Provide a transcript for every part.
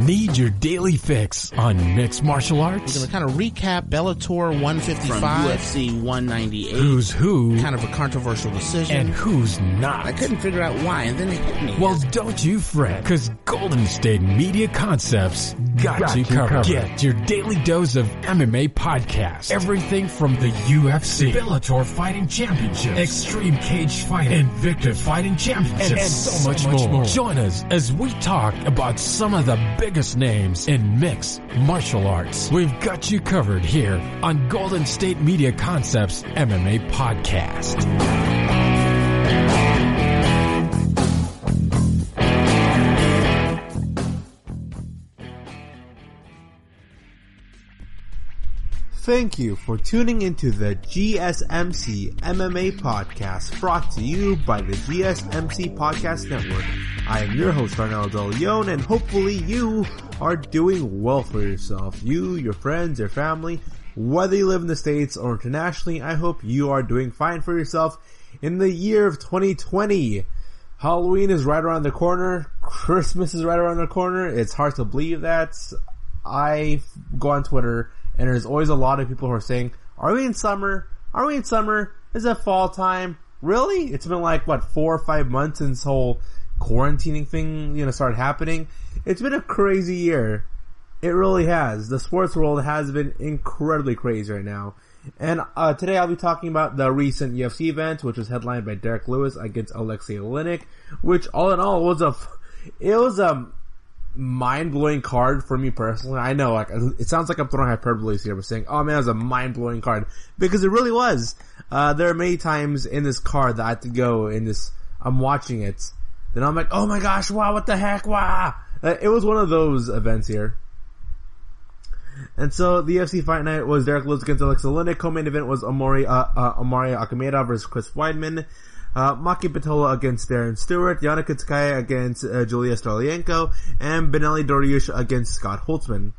Need your daily fix on mixed martial arts? We're going to kind of recap Bellator 155. From UFC 198. Who's who? Kind of a controversial decision. And who's not? I couldn't figure out why, and then it hit me. Well, don't you fret, because Golden State Media Concepts got you covered. Get your daily dose of MMA podcast. Everything from the UFC, Bellator Fighting Championships, Extreme Cage Fighting, Invicta Fighting Championships, and so much more. Join us as we talk about some of the biggest names in mixed martial arts. We've got you covered here on Golden State Media Concepts MMA Podcast. Thank you for tuning into the GSMC MMA Podcast, brought to you by the GSMC Podcast Network. I am your host, Arnel, and hopefully you are doing well for yourself. You, your friends, your family, whether you live in the States or internationally, I hope you are doing fine for yourself in the year of 2020. Halloween is right around the corner. Christmas is right around the corner. It's hard to believe that. I go on Twitter, and there's always a lot of people who are saying, are we in summer? Are we in summer? Is it fall time? Really? It's been like, 4 or 5 months since this whole quarantining thing, started happening. It's been a crazy year. It really has. The sports world has been incredibly crazy right now. And today I'll be talking about the recent UFC event, which was headlined by Derrick Lewis against Alexei Oleinik, which all in all was a mind-blowing card for me personally. I know, it sounds like I'm throwing hyperbole here, but saying, oh man, it was a mind-blowing card. Because it really was. There are many times in this card that I had to go in this, I'm watching it, then I'm like, oh my gosh, wow, what the heck, wow. It was one of those events here. And so, the UFC Fight Night was Derrick Lewis against Alexei Oleinik. Co-main event was Mma Hot Takes versus Chris Weidman. Maki Patolo against Darren Stewart, Yana Kitskaya against Julia Stolienko, and Benelli Dariush against Scott Holtzman.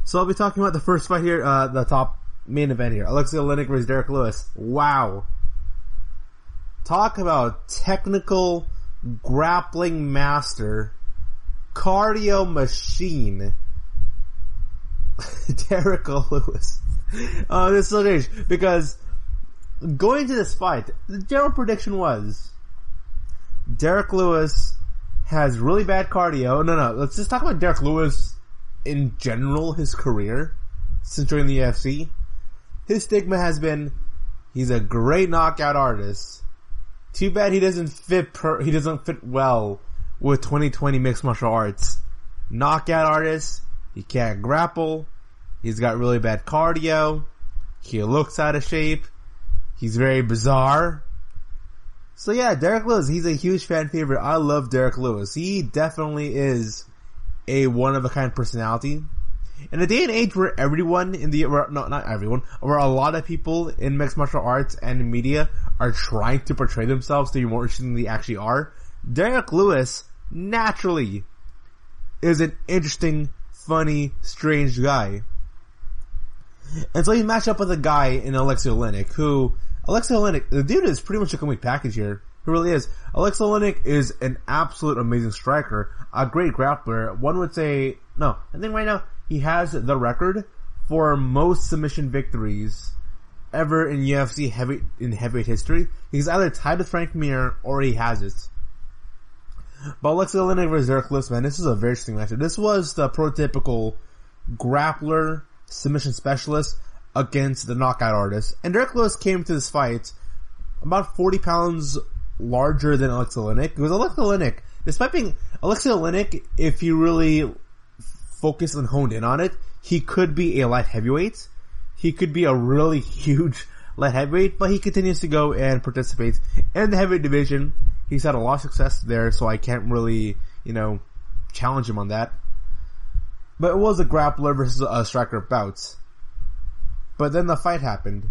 So I'll be talking about the first fight here, the top main event here. Alexei Oleinik versus Derrick Lewis. Wow. Talk about technical grappling master, cardio machine, Derrick Lewis. This is so strange, because going into this fight, the general prediction was Derrick Lewis has really bad cardio. No, let's just talk about Derrick Lewis in general, his career since joining the UFC. His stigma has been he's a great knockout artist. Too bad he doesn't fit well with 2020 mixed martial arts. Knockout artist, he can't grapple, he's got really bad cardio, he looks out of shape, he's very bizarre. So yeah, Derrick Lewis, he's a huge fan favorite. I love Derrick Lewis. He definitely is a one-of-a-kind personality. In a day and age where where a lot of people in mixed martial arts and media are trying to portray themselves to be more interesting than they actually are, Derrick Lewis, naturally, is an interesting, funny, strange guy. And so he matched up with a guy in Alexei Oleinik, the dude is pretty much a complete package here. He really is. Alexei Oleinik is an absolute amazing striker, a great grappler. One would say, I think right now he has the record for most submission victories ever in UFC heavyweight history. He's either tied with Frank Mir or he has it. But Alexei Oleinik versus Derrick Lewis, man, this is a very interesting matchup. This was the prototypical grappler, submission specialist against the knockout artist. And Derrick Lewis came to this fight about 40 pounds larger than Alexei Oleinik. Because Alexei Oleinik, despite being Alexei Oleinik, if you really focus and honed in on it, he could be a light heavyweight. He could be a really huge light heavyweight, but he continues to go and participate in the heavyweight division. He's had a lot of success there, so I can't really, challenge him on that. But it was a grappler versus a striker bout. But then the fight happened.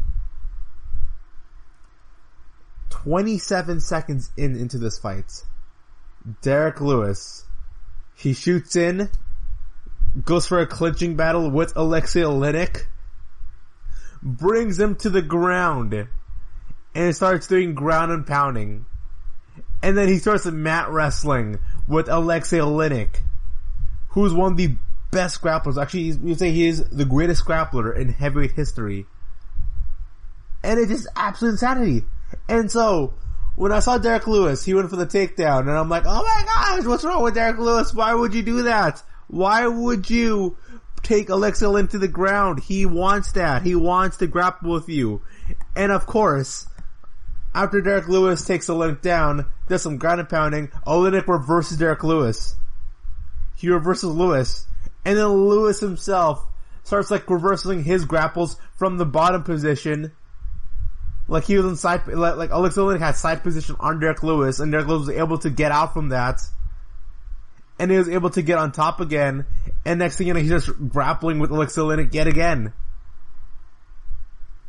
27 seconds into this fight, Derrick Lewis, he shoots in, goes for a clinching battle with Alexei Oleinik, brings him to the ground, and starts doing ground and pounding. And then he starts mat wrestling with Alexei Oleinik, who's one of the best grapplers. Actually, you'd say he is the greatest grappler in heavyweight history. And it's just absolute insanity. And so, when I saw Derrick Lewis, he went for the takedown, and I'm like, oh my gosh, what's wrong with Derrick Lewis? Why would you do that? Why would you take Alexei Oleinik to the ground? He wants that. He wants to grapple with you. And of course, after Derrick Lewis takes Oleinik down, does some ground and pounding, Oleinik reverses Derrick Lewis. He reverses Lewis. And then Lewis himself starts like reversing his grapples from the bottom position. Like he was in side, like Alexei Oleinik had side position on Derrick Lewis, and Derrick Lewis was able to get out from that. And he was able to get on top again, and next thing you know, he's just grappling with Alexei Oleinik yet again.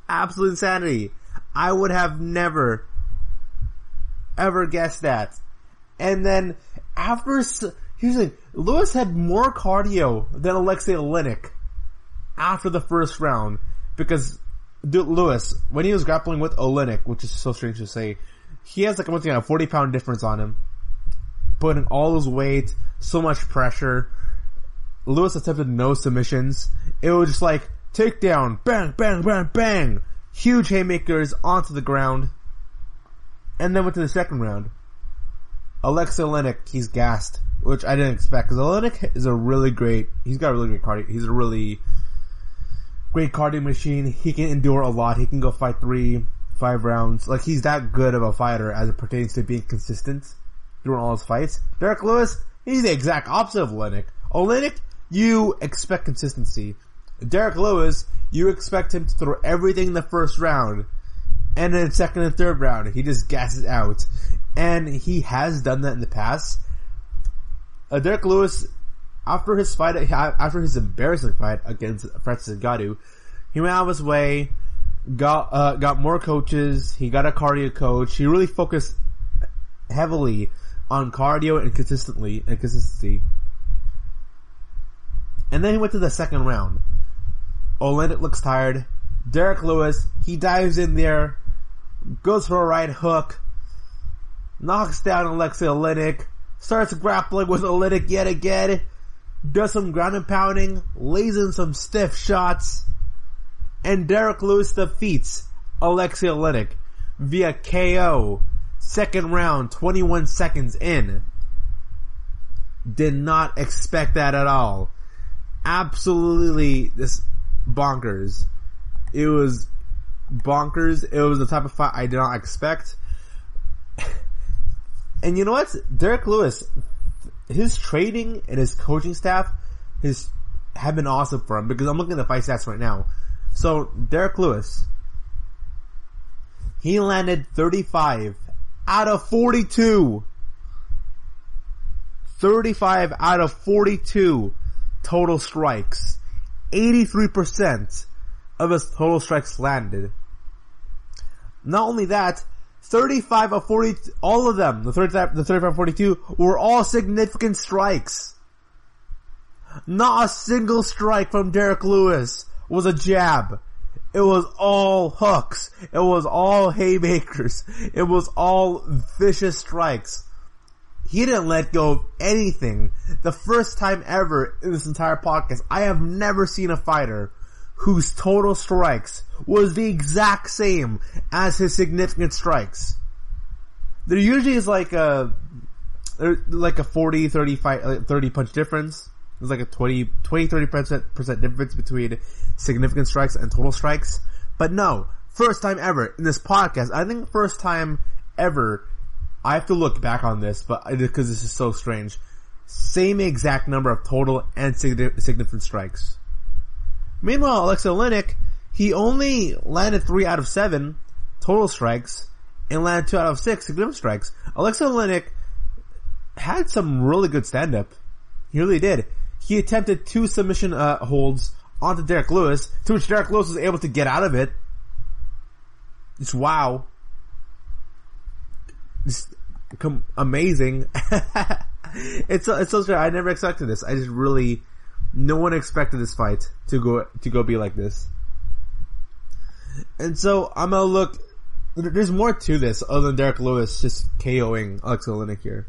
Absolute insanity. I would have never, ever guessed that. And then, here's the thing, Lewis had more cardio than Alexei Oleinik after the first round, because Lewis, when he was grappling with Oleinik, which is so strange to say, he has like a 40-pound difference on him, putting all his weight, so much pressure. Lewis attempted no submissions. It was just like, takedown, bang, bang, bang, bang, huge haymakers onto the ground. And then went to the second round. Alexei Oleinik, he's gassed, which I didn't expect, because Oleinik is he's got a really great cardio. He's a really great cardio machine. He can endure a lot. He can go fight 3-5 rounds. Like, he's that good of a fighter as it pertains to being consistent during all his fights. Derrick Lewis, he's the exact opposite of Oleinik. Oleinik, you expect consistency. Derrick Lewis, you expect him to throw everything in the first round, and then second and third round, he just gasses out. And he has done that in the past. Derrick Lewis, after his embarrassing fight against Francis Ngannou, he went out of his way, got more coaches, he got a cardio coach, he really focused heavily on cardio and consistency. And then he went to the second round. Oleinik looks tired. Derrick Lewis, he dives in there, goes for a right hook, knocks down Alexei Oleinik, starts grappling with Oleinik yet again, does some ground and pounding, lays in some stiff shots, and Derrick Lewis defeats Alexei Oleinik via KO. Second round, 21 seconds in. Did not expect that at all. Absolutely, this bonkers. It was bonkers. It was the type of fight I did not expect. And you know what? Derrick Lewis, his training and his coaching staff have been awesome for him, because I'm looking at the fight stats right now. So, Derrick Lewis, he landed 35 out of 42. 35 out of 42 total strikes. 83% of his total strikes landed. Not only that, 35 of 40, all of them, the 35 42, were all significant strikes. Not a single strike from Derrick Lewis was a jab. It was all hooks. It was all haymakers. It was all vicious strikes. He didn't let go of anything. The first time ever in this entire podcast, I have never seen a fighter whose total strikes was the exact same as his significant strikes. There usually is like a 40, 30 punch difference. There's like a 20-30% difference between significant strikes and total strikes. But no, first time ever in this podcast, I think first time ever, I have to look back on this, but because this is so strange, same exact number of total and significant strikes. Meanwhile, Alexei Oleinik, he only landed 3 out of 7 total strikes and landed 2 out of 6 significant strikes. Alexei Oleinik had some really good stand-up. He really did. He attempted 2 submission holds onto Derrick Lewis, to which Derrick Lewis was able to get out of it. Just wow. Just amazing. It's so strange. I never expected this. I just really, no one expected this fight to go be like this. And so I'm gonna look. There's more to this other than Derrick Lewis just KOing Alexei Oleinik here.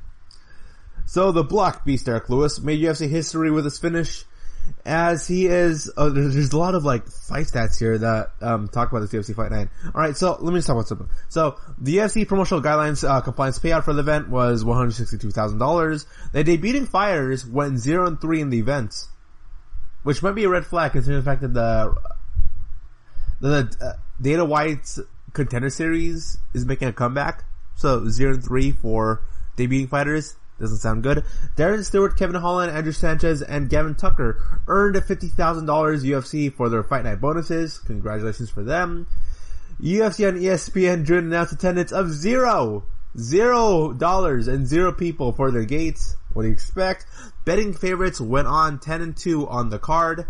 So the block beast Derrick Lewis made UFC history with his finish as he is, there's a lot of like fight stats here that talk about this UFC Fight Night. Alright, so let me just talk about something. So, the UFC Promotional Guidelines compliance payout for the event was $162,000. The debuting fighters went 0-3 in the event, which might be a red flag considering the fact that the Dana White's Contender Series is making a comeback. So, 0-3 for debuting fighters. Doesn't sound good. Darren, Stewart, Kevin Holland, Andrew Sanchez, and Gavin Tucker earned $50,000 UFC for their Fight Night bonuses. Congratulations for them. UFC on ESPN drew an announced attendance of $0 and 0 people for their gates. What do you expect? Betting favorites went on 10-2 on the card.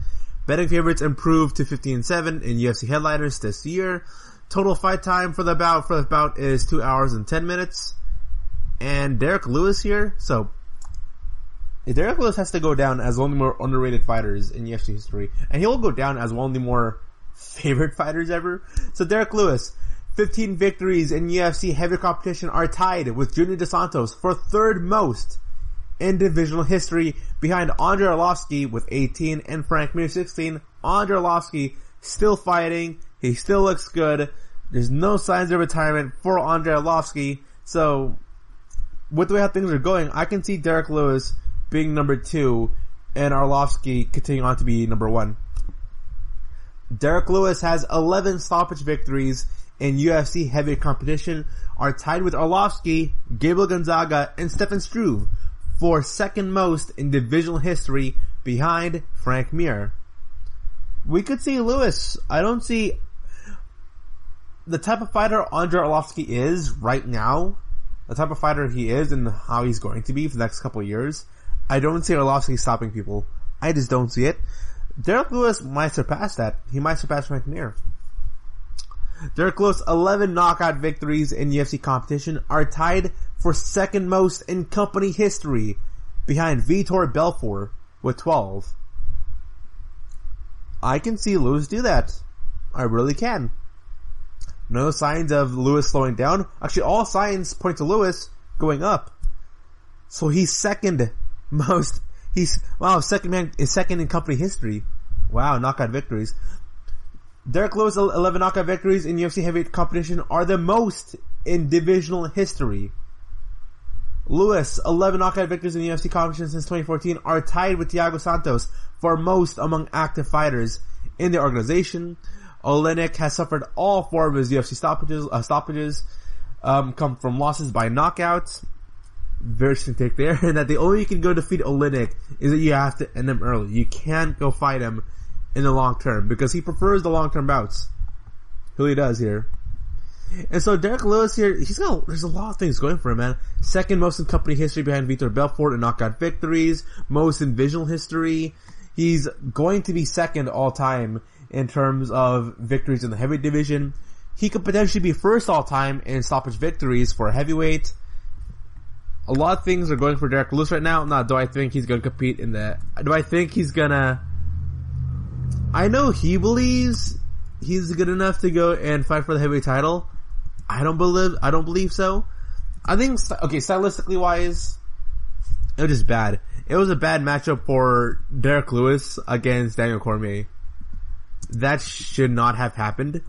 Betting favorites improved to 15-7 in UFC headliners this year. Total fight time for the bout is 2 hours and 10 minutes. And Derrick Lewis here, so Derrick Lewis has to go down as one of the more underrated fighters in UFC history, and he'll go down as one of the more favorite fighters ever. So Derrick Lewis, 15 victories in UFC heavy competition, are tied with Junior Dos Santos for third most in divisional history, behind Andrei Arlovski with 18 and Frank Mir 16. Andrei Arlovski still fighting, he still looks good. There's no signs of retirement for Andrei Arlovski, so with the way how things are going, I can see Derrick Lewis being number 2 and Arlovski continuing on to be number 1. Derrick Lewis has 11 stoppage victories in UFC heavy competition, are tied with Arlovski, Gabriel Gonzaga, and Stefan Struve for second most in divisional history behind Frank Mir. We could see Lewis. I don't see the type of fighter Andrei Arlovski is right now. The type of fighter he is and how he's going to be for the next couple of years. I don't see Arlovski stopping people. I just don't see it. Derrick Lewis might surpass that. He might surpass Frank Mir. Derrick Lewis, 11 knockout victories in UFC competition, are tied for second most in company history, behind Vitor Belfort with 12. I can see Lewis do that. I really can. No signs of Lewis slowing down. Actually, all signs point to Lewis going up. So he's second most. Second in company history. Wow, knockout victories. Derrick Lewis, 11 knockout victories in UFC heavyweight competition, are the most in divisional history. Lewis, 11 knockout victories in UFC competition since 2014, are tied with Thiago Santos for most among active fighters in the organization. Oleinik has suffered all 4 of his UFC stoppages come from losses by knockout. Very interesting take there. And that the only way you can go defeat Oleinik is that you have to end him early. You can't go fight him in the long term because he prefers the long term bouts. Who he does here. And so Derrick Lewis here, there's a lot of things going for him, man. Second most in company history behind Vitor Belfort in knockout victories. Most in divisional history. He's going to be second all time in terms of victories in the heavyweight division. He could potentially be first all time in stoppage victories for a heavyweight. A lot of things are going for Derrick Lewis right now. Now, do I think he's going to compete in the... Do I think he's gonna... I know he believes he's good enough to go and fight for the heavyweight title. I don't believe so. I think, okay, stylistically wise, it was just bad. It was a bad matchup for Derrick Lewis against Daniel Cormier. That should not have happened.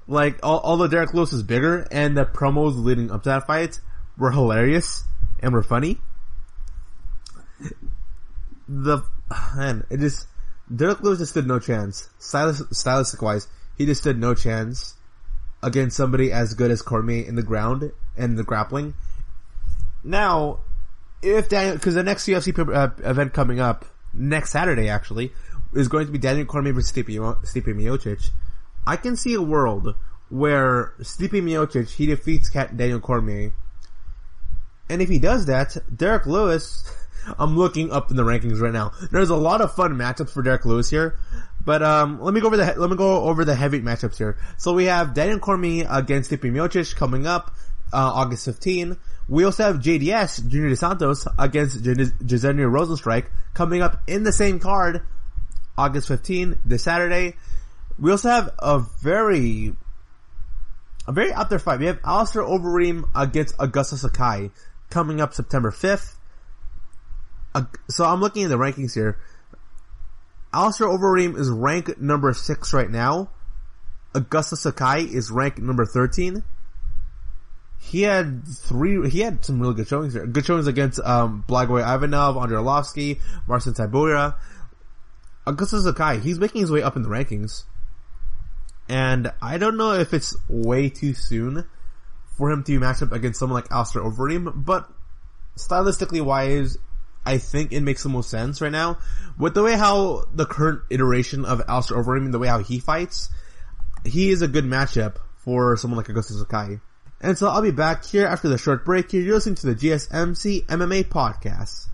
Like, although Derrick Lewis was bigger and the promos leading up to that fight were hilarious and were funny, Derrick Lewis just stood no chance. Stylistic wise, he just stood no chance against somebody as good as Cormier in the ground and the grappling. Now, because the next UFC event coming up, next Saturday actually, is going to be Daniel Cormier versus Stipe Miocic. I can see a world where Stipe Miocic, he defeats Daniel Cormier. And if he does that, Derrick Lewis, I'm looking up in the rankings right now. There's a lot of fun matchups for Derrick Lewis here. But let me go over the heavyweight matchups here. So we have Daniel Cormier against Stipe Miocic coming up August 15. We also have JDS, Junior Dos Santos, against Jairzinho Rozenstruik coming up in the same card August 15, this Saturday. We also have a very out there fight. We have Alistair Overeem against Augusto Sakai coming up September 5th. So I'm looking at the rankings here. Alistair Overeem is ranked number 6 right now. Augusto Sakai is ranked number 13. He had some really good showings there. Good showings against Blagoy Ivanov, Andrei Arlovsky, Marcin Tybura. Augusto Sakai, he's making his way up in the rankings. And I don't know if it's way too soon for him to match up against someone like Alistair Overeem, but stylistically wise, I think it makes the most sense right now. With the way how the current iteration of Alistair Overeem, the way how he fights, he is a good matchup for someone like Augusto Sakai. And so I'll be back here after the short break here. You're listening to the GSMC MMA podcast.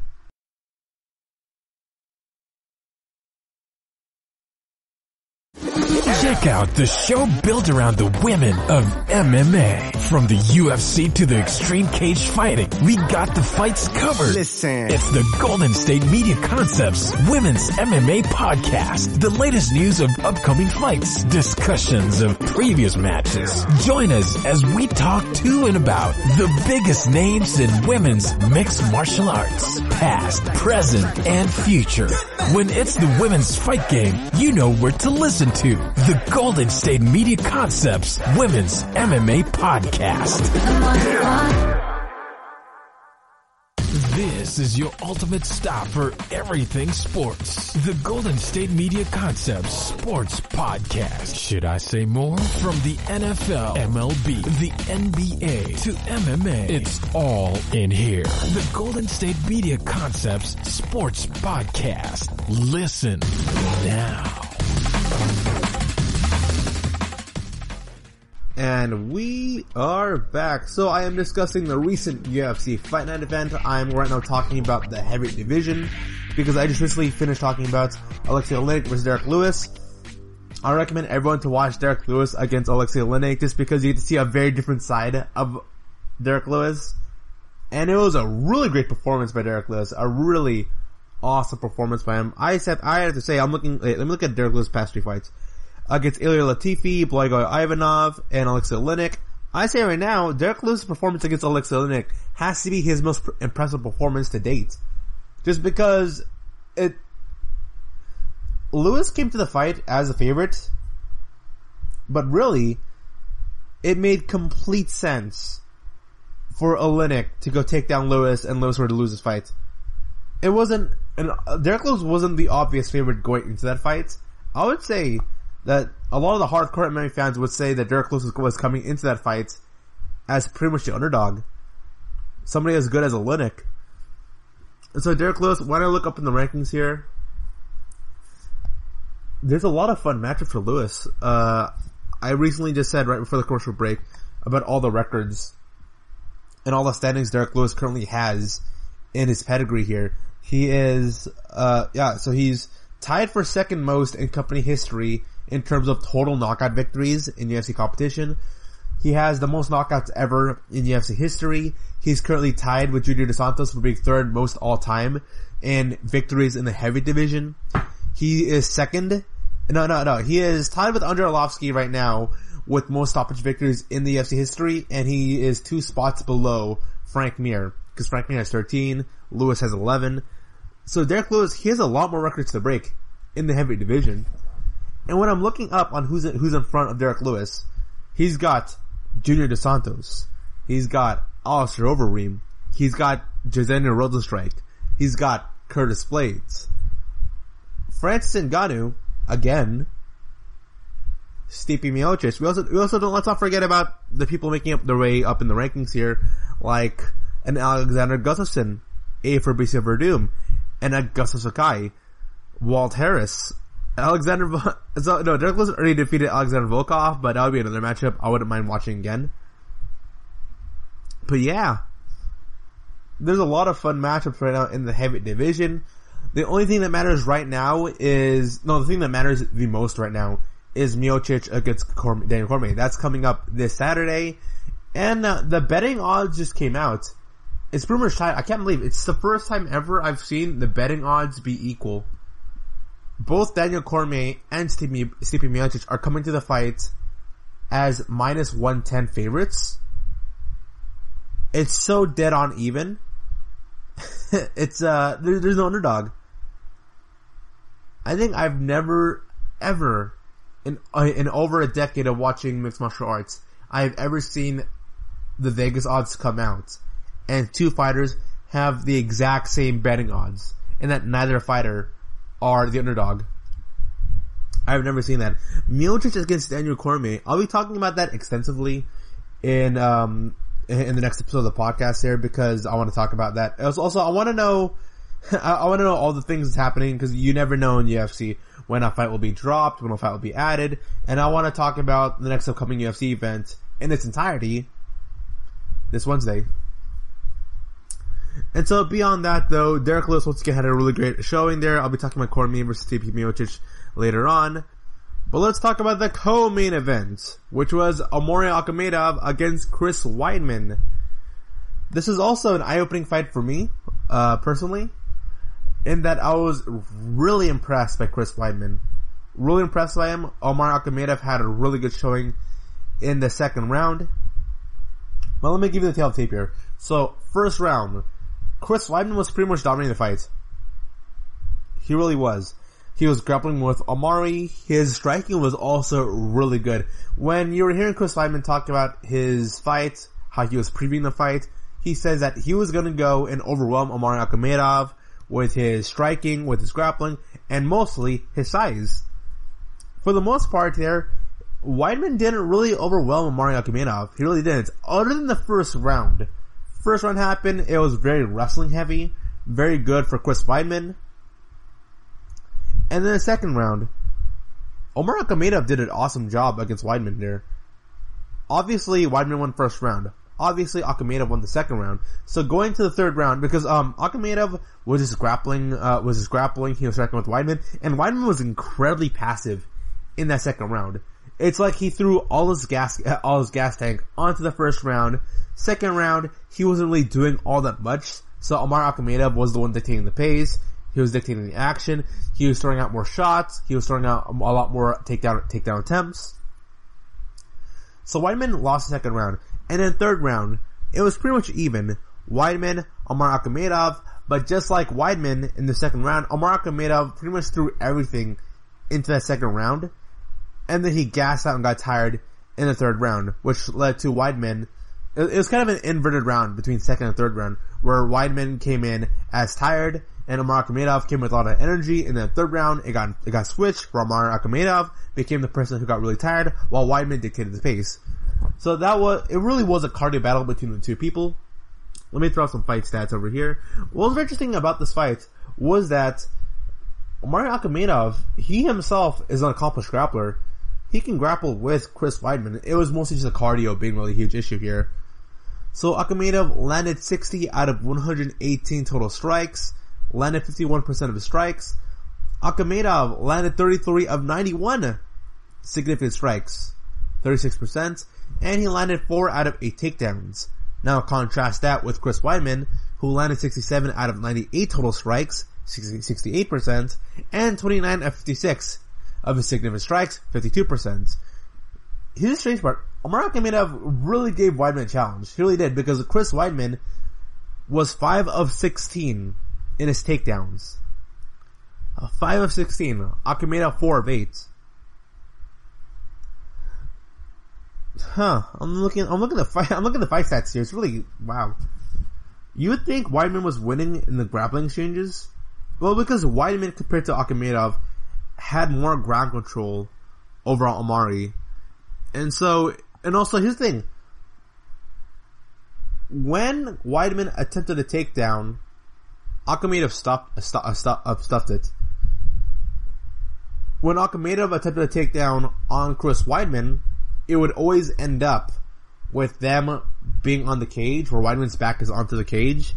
Check out the show built around the women of MMA. From the UFC to the extreme cage fighting, we got the fights covered. Listen. It's the Golden State Media Concepts Women's MMA Podcast. The latest news of upcoming fights, discussions of previous matches. Join us as we talk to and about the biggest names in women's mixed martial arts. Past, present, and future. When it's the women's fight game, you know where to listen to. The Golden State Media Concepts Women's MMA Podcast. This is your ultimate stop for everything sports. The Golden State Media Concepts Sports Podcast. Should I say more? From the NFL, MLB, the NBA to MMA, it's all in here. The Golden State Media Concepts Sports Podcast. Listen now. And we are back. So I am discussing the recent UFC Fight Night event. I'm right now talking about the heavyweight division because I just recently finished talking about Alexei Oleinik versus Derrick Lewis. I recommend everyone to watch Derrick Lewis against Alexei Oleinik just because you get to see a very different side of Derrick Lewis. And it was a really great performance by Derrick Lewis. A really awesome performance by him. I have to say, let me look at Derrick Lewis' past 3 fights. Against Ilir Latifi, Blagoy Ivanov, and Alexei Oleinik. I say right now, Derrick Lewis' performance against Alexei Oleinik has to be his most impressive performance to date. Just because Lewis came to the fight as a favorite, but really, it made complete sense for Oleinik to go take down Lewis and Lewis were to lose his fight. Derrick Lewis wasn't the obvious favorite going into that fight. I would say that a lot of the hardcore MMA fans would say that Derrick Lewis was coming into that fight as pretty much the underdog. Somebody as good as Oleinik. And so Derrick Lewis, when I look up in the rankings here, there's a lot of fun matchups for Lewis. I recently just said right before the commercial break about all the records and all the standings Derrick Lewis currently has in his pedigree here. He is, so he's tied for second most in company history in terms of total knockout victories in UFC competition. He has the most knockouts ever in UFC history. He's currently tied with Junior Dos Santos for being third most all time in victories in the heavy division. He is second. No. He is tied with Andrei Arlovsky right now with most stoppage victories in the UFC history, and he is 2 spots below Frank Mir, because Frank Mir has 13, Lewis has 11. So Derrick Lewis, he has a lot more records to break in the heavy division. And when I'm looking up on who's in front of Derrick Lewis, he's got Junior Dos Santos, he's got Alistair Overeem, he's got Jairzinho Rozenstruik, he's got Curtis Blades, Francis Ngannou, again, Stipe Miocic. We also don't, let's not forget about the people making up their way up in the rankings here, like an Alexander Gustafsson, A. Fabricio Verdum, and Augusto Sakai, Walt Harris, Derrick Lewis already defeated Alexander Volkov, but that would be another matchup I wouldn't mind watching again. But yeah, there's a lot of fun matchups right now in the heavyweight division. The only thing that matters right now the thing that matters the most right now is Miocic against Daniel Cormier. That's coming up this Saturday, and the betting odds just came out. It's pretty much tied. I can't believe it's the first time ever I've seen the betting odds be equal. Both Daniel Cormier and Stipe Miocic are coming to the fight as minus 110 favorites. It's so dead on even. There's no underdog. I think I've never, ever, in over a decade of watching mixed martial arts, I've ever seen the Vegas odds come out, and two fighters have the exact same betting odds, and that neither fighter are the underdog. I've never seen that. Miocic against Daniel Cormier. I'll be talking about that extensively in the next episode of the podcast here, because I want to talk about that. Also, I want to know all the things that's happening, because you never know in UFC when a fight will be dropped, when a fight will be added, and I want to talk about the next upcoming UFC event in its entirety this Wednesday. And so beyond that though, Derrick Lewis once again had a really great showing there. I'll be talking about Cormier versus Stipe Miocic later on. But let's talk about the co-main event, which was Omari Akhmedov against Chris Weidman. This is also an eye-opening fight for me, personally, in that I was really impressed by Chris Weidman. Really impressed by him. Omari Akhmedov had a really good showing in the second round. Well, let me give you the tail of tape here. So, first round, Chris Weidman was pretty much dominating the fight. He really was. He was grappling with Omari. His striking was also really good. When you were hearing Chris Weidman talk about his fight, how he was previewing the fight, he says that he was going to go and overwhelm Omari Akhmedov with his striking, with his grappling, and mostly his size. For the most part there, Weidman didn't really overwhelm Omari Akhmedov. He really didn't. Other than the first round. First round happened, it was very wrestling heavy. Very good for Chris Weidman. And then the second round, Omari Akhmedov did an awesome job against Weidman there. Obviously, Weidman won first round. Obviously, Akhmedov won the second round. So going to the third round, because Akhmedov was just grappling, he was striking with Weidman, and Weidman was incredibly passive in that second round. It's like he threw all his gas tank onto the first round. Second round, he wasn't really doing all that much. So Omari Akhmedov was the one dictating the pace. He was dictating the action. He was throwing out more shots. He was throwing out a lot more takedown attempts. So Weidman lost the second round. And then third round, it was pretty much even. Weidman, Omari Akhmedov, but just like Weidman in the second round, Omari Akhmedov pretty much threw everything into that second round. And then he gassed out and got tired in the third round, which led to Weidman. It was kind of an inverted round between second and third round, where Weidman came in as tired, and Omari Akhmedov came with a lot of energy. In the third round, it got switched, where Omari Akhmedov became the person who got really tired, while Weidman dictated the pace. So it really was a cardio battle between the two people. Let me throw out some fight stats over here. What was interesting about this fight was that Omari Akhmedov, he himself is an accomplished grappler. He can grapple with Chris Weidman. It was mostly just a cardio being a really huge issue here. So Akhmedov landed 60 out of 118 total strikes, landed 51% of his strikes. Akhmedov landed 33 of 91 significant strikes, 36%, and he landed 4 out of 8 takedowns. Now contrast that with Chris Weidman, who landed 67 out of 98 total strikes, 68%, and 29 of 56 of his significant strikes, 52%. Here's the strange part. Omari Akhmedov really gave Weidman a challenge. He really did, because Chris Weidman was 5 of 16 in his takedowns. 5 of 16. Akhmedov 4 of 8. I'm looking at the fight stats here. It's really, wow. You would think Weidman was winning in the grappling exchanges? Well, because Weidman compared to Akhmedov had more ground control over Omari. And also here's the thing. When Weidman attempted a takedown, Akhmedov stuffed it. When Akhmedov attempted a takedown on Chris Weidman, it would always end up with them being on the cage, where Weidman's back is onto the cage,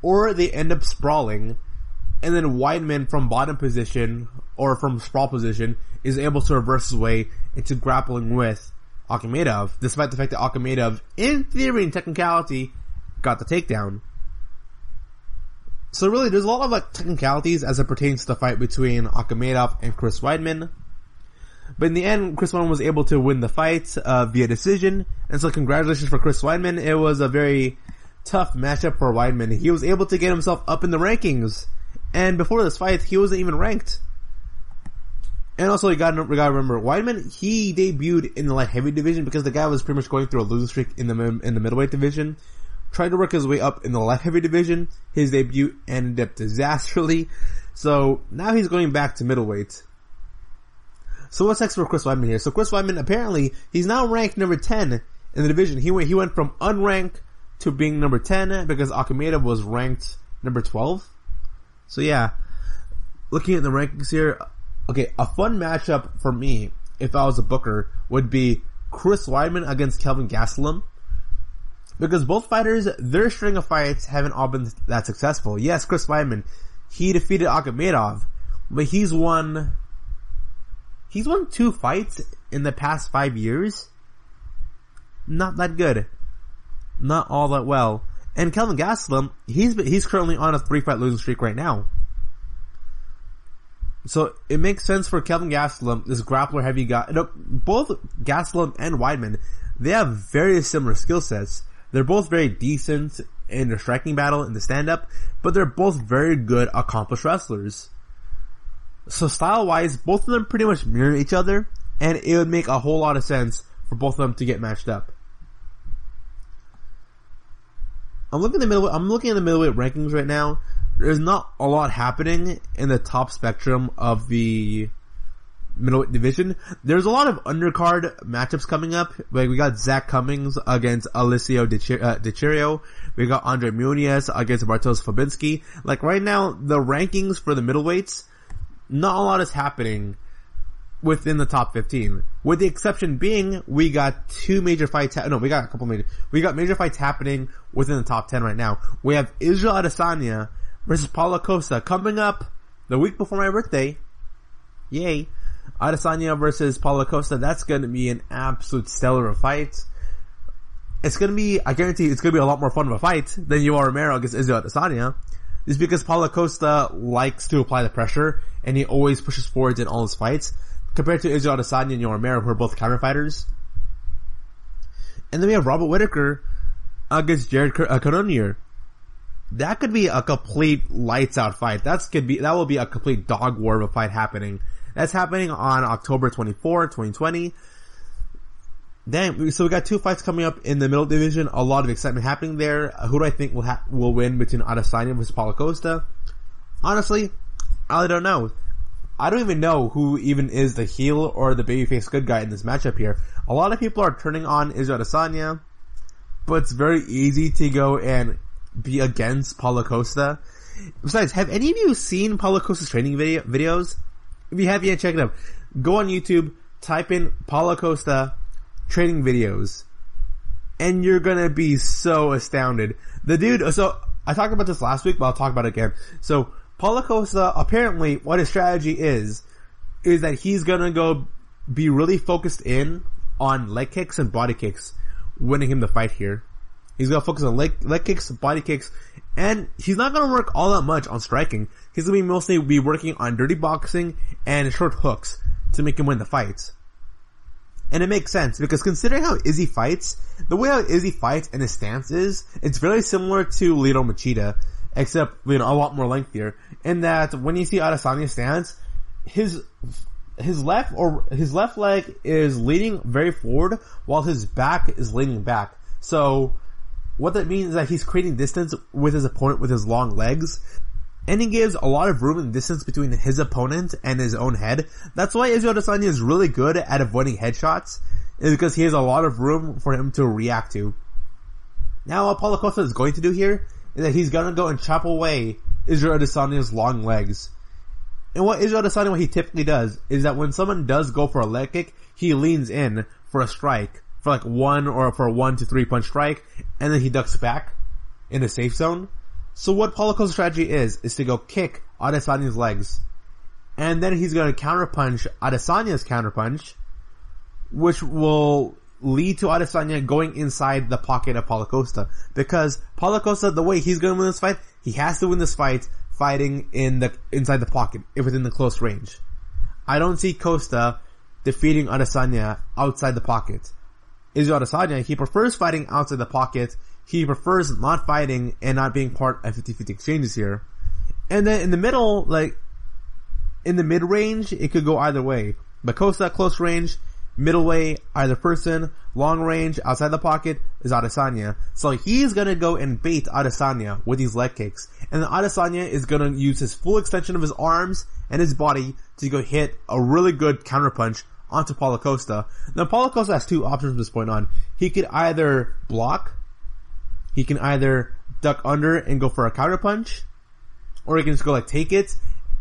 or they end up sprawling, and then Weidman from bottom position, or from sprawl position, is able to reverse his way into grappling with Akhmedov, despite the fact that Akhmedov, in theory and technicality, got the takedown. So really, there's a lot of technicalities as it pertains to the fight between Akhmedov and Chris Weidman. But in the end, Chris Weidman was able to win the fight via decision, and so congratulations for Chris Weidman. It was a very tough matchup for Weidman. He was able to get himself up in the rankings, and before this fight, he wasn't even ranked. And also, we gotta remember, Weidman, he debuted in the light heavy division because the guy was pretty much going through a losing streak in the middleweight division. Tried to work his way up in the light heavy division. His debut ended up disastrously. So, now he's going back to middleweight. So what's next for Chris Weidman here? So Chris Weidman, apparently, he's now ranked number 10 in the division. He went from unranked to being number 10 because Akhmedov was ranked number 12. So yeah, looking at the rankings here, okay, a fun matchup for me, if I was a booker, would be Chris Weidman against Kelvin Gastelum. Because both fighters, their string of fights haven't all been that successful. Yes, Chris Weidman, he defeated Akhmedov, but he's won 2 fights in the past 5 years. Not that good. Not all that well. And Kelvin Gastelum, he's currently on a 3-fight losing streak right now. So it makes sense for Kelvin Gastelum, this grappler heavy guy. Both Gastelum and Weidman, they have very similar skill sets. They're both very decent in their striking battle, in the stand-up, but they're both very good, accomplished wrestlers. So style-wise, both of them pretty much mirror each other, and it would make a whole lot of sense for both of them to get matched up. I'm looking at the middleweight rankings right now. There's not a lot happening in the top spectrum of the middleweight division. There's a lot of undercard matchups coming up. Like, we got Zach Cummings against Alessio DiCirio. We got Andre Muniz against Bartosz Fabinski. Like, right now, the rankings for the middleweights, not a lot is happening within the top 15. With the exception being, we got major fights happening within the top 10 right now. We have Israel Adesanya versus Paula Cosa coming up the week before my birthday. Yay. Adesanya versus Paula Cosa. That's gonna be an absolute stellar fight. It's gonna be, I guarantee it's gonna be a lot more fun of a fight than Yoel Romero against Israel Adesanya. Just because Paula Costa likes to apply the pressure, and he always pushes forwards in all his fights, compared to Israel Adesanya and Yoel Romero, who are both counter fighters. And then we have Robert Whittaker against Jared Cannonier. That could be a complete lights out fight. That will be a complete dog war of a fight happening. That's happening on October 24, 2020. Then, so we got 2 fights coming up in the middle division. A lot of excitement happening there. Who do I think will win between Adesanya versus Paula Costa? Honestly, I don't know. I don't even know who even is the heel or the babyface good guy in this matchup here. A lot of people are turning on Israel Adesanya, but it's very easy to go and be against Paula Costa. Besides, have any of you seen Paula Costa's training videos? If you have, check it out. Go on YouTube, type in Paula Costa training videos, and you're gonna be so astounded. The dude, so I talked about this last week, but I'll talk about it again. So Paula Costa, apparently what his strategy is that he's gonna go be really focused in on leg kicks and body kicks, winning him the fight here. He's gonna focus on leg kicks, body kicks, and he's not gonna work all that much on striking. He's gonna mostly be working on dirty boxing and short hooks to make him win the fights. And it makes sense, because considering how Izzy fights, the way how Izzy fights and his stance is, it's very similar to Lito Machida, except, a lot more lengthier, in that when you see Adesanya's stance, his left leg is leaning very forward, while his back is leaning back. So, what that means is that he's creating distance with his opponent with his long legs, and he gives a lot of room and distance between his opponent and his own head. That's why Israel Adesanya is really good at avoiding headshots, is because he has a lot of room for him to react to. Now, what Paula Costa is going to do here is that he's gonna go and chop away Israel Adesanya's long legs. And what Israel Adesanya, what he typically does, is that when someone does go for a leg kick, he leans in for a strike, for like 1 to 3 punch strike, and then he ducks back in the safe zone. So what Paula Costa's strategy is to go kick Adesanya's legs. And then he's going to counterpunch Adesanya's counterpunch, which will lead to Adesanya going inside the pocket of Paula Costa. Because Paula Costa, the way he's going to win this fight, he has to win this fight fighting inside the pocket, if within the close range. I don't see Costa defeating Adesanya outside the pocket. Israel Adesanya, he prefers fighting outside the pocket. He prefers not fighting and not being part of 50-50 exchanges here. And then in the middle, In the mid-range, it could go either way. But Cosa, close range, middleweight, either person, long range, outside the pocket, is Adesanya. So he's gonna go and bait Adesanya with these leg kicks. And then Adesanya is gonna use his full extension of his arms and his body to go hit a really good counterpunch onto Paulo Costa. Now Paulo Costa has two options from this point on. He could either block, he can either duck under and go for a counterpunch, or he can just go like take it,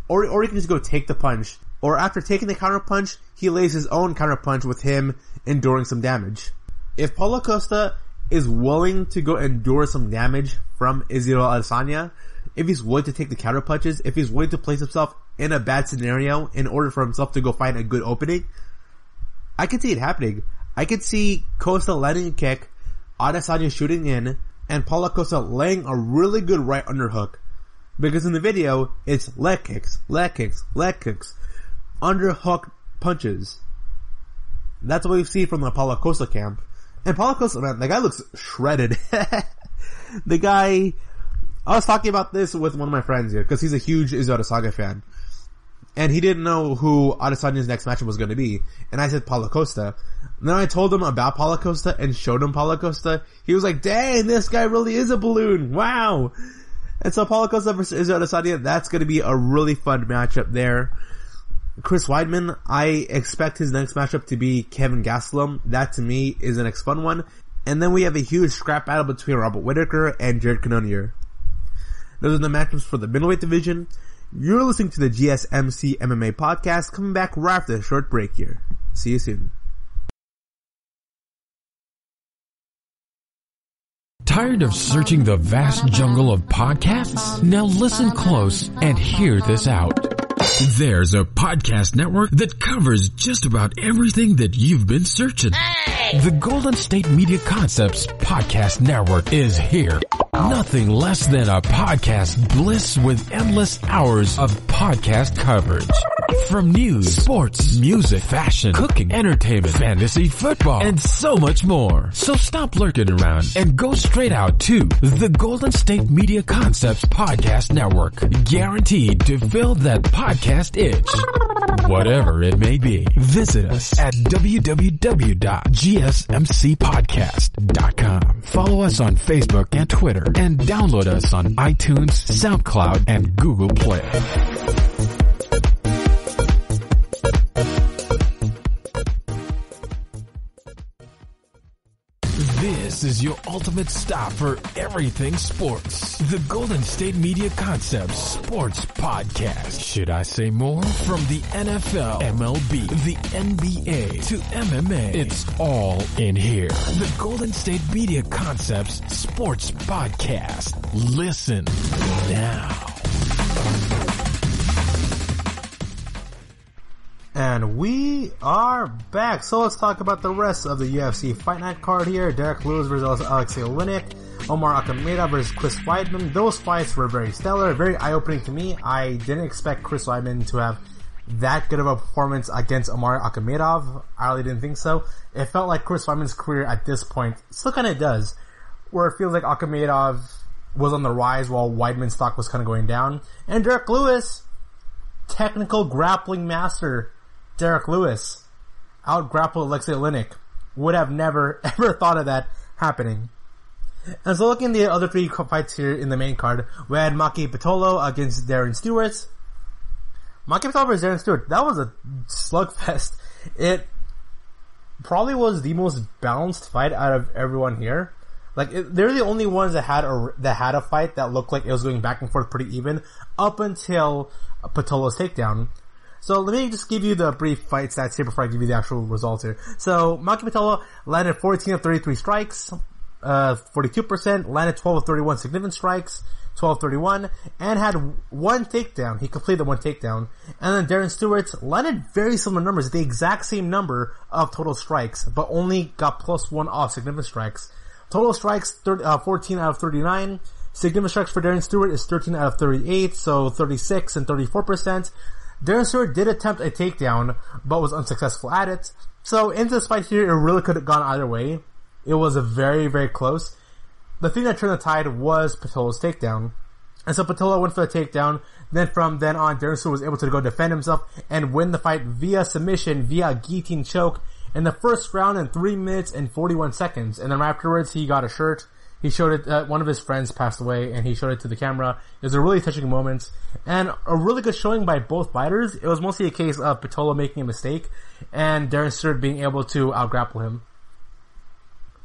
or he can just go take the punch. Or after taking the counterpunch, he lays his own counterpunch with him enduring some damage. If Paulo Costa is willing to go endure some damage from Israel Adesanya, if he's willing to take the counterpunches, if he's willing to place himself in a bad scenario in order for himself to go find a good opening, I could see it happening. I could see Costa landing a kick, Adesanya shooting in, and Paulo Costa laying a really good right underhook. Because in the video, it's leg kicks, leg kicks, leg kicks, underhook punches. That's what we see from the Paulo Costa camp. And Paulo Costa, man, the guy looks shredded. The guy, I was talking about this with one of my friends here, because he's a huge Israel Adesanya fan. And he didn't know who Adesanya's next matchup was going to be. And I said Paulo Costa. And then I told him about Paulo Costa and showed him Paulo Costa. He was like, dang, this guy really is a balloon. Wow. And so Paulo Costa versus Israel Adesanya, that's going to be a really fun matchup there. Chris Weidman, I expect his next matchup to be Kelvin Gastelum. That to me is the next fun one. And then we have a huge scrap battle between Robert Whittaker and Jared Cannonier. Those are the matchups for the middleweight division. You're listening to the GSMC MMA podcast, coming back right after a short break here. See you soon. Tired of searching the vast jungle of podcasts? Now listen close and hear this out. There's a podcast network that covers just about everything that you've been searching. Hey! The Golden State Media Concepts Podcast Network is here. Nothing less than a podcast bliss with endless hours of podcast coverage. From news, sports, music, fashion, cooking, entertainment, fantasy, football, and so much more. So stop lurking around and go straight out to the Golden State Media Concepts Podcast Network. Guaranteed to fill that podcast itch. Whatever it may be. Visit us at www.gsmcpodcast.com. Follow us on Facebook and Twitter, and download us on iTunes, SoundCloud, and Google Play. This is your ultimate stop for everything sports. The Golden State Media Concepts Sports Podcast. Should I say more? From the NFL, MLB, the NBA, to MMA, it's all in here. The Golden State Media Concepts Sports Podcast. Listen now. And we are back. So let's talk about the rest of the UFC Fight Night card here. Derrick Lewis versus Alexei Oleinik. Omar Akhmedov versus Chris Weidman. Those fights were very stellar, very eye-opening to me. I didn't expect Chris Weidman to have that good of a performance against Omar Akhmedov. I really didn't think so. It felt like Chris Weidman's career at this point still kind of does, where it feels like Akhmedov was on the rise while Weidman's stock was kind of going down. And Derrick Lewis, technical grappling master, Derrick Lewis out-grappled Alexei Oleinik. Would have never, ever thought of that happening. And so looking at the other three fights here in the main card, we had Maki Patolo against Darren Stewart. Maki Patolo versus Darren Stewart, that was a slugfest. It probably was the most balanced fight out of everyone here. They're the only ones that had a fight that looked like it was going back and forth pretty even, up until Patolo's takedown. So let me just give you the brief fight stats here before I give you the actual results here. So Maki Patolo landed 14 of 33 strikes, 42%, landed 12 of 31 significant strikes, 12 of 31, and had one takedown. He completed one takedown. And then Darren Stewart landed very similar numbers, the exact same number of total strikes, but only got +1 off significant strikes. Total strikes, 14 out of 39. Significant strikes for Darren Stewart is 13 out of 38, so 36 and 34%. Darren Stewart did attempt a takedown, but was unsuccessful at it. So into this fight here, it really could have gone either way. It was a very, very close. The thing that turned the tide was Patolo's takedown. And so Patolo went for the takedown. Then from then on, Darren Stewart was able to go defend himself and win the fight via submission, via guillotine choke in the first round in 3 minutes and 41 seconds. And then afterwards, he got a shirt. He showed it, one of his friends passed away and he showed it to the camera. It was a really touching moment and a really good showing by both fighters. It was mostly a case of Patolo making a mistake and Darren Stewart being able to outgrapple him.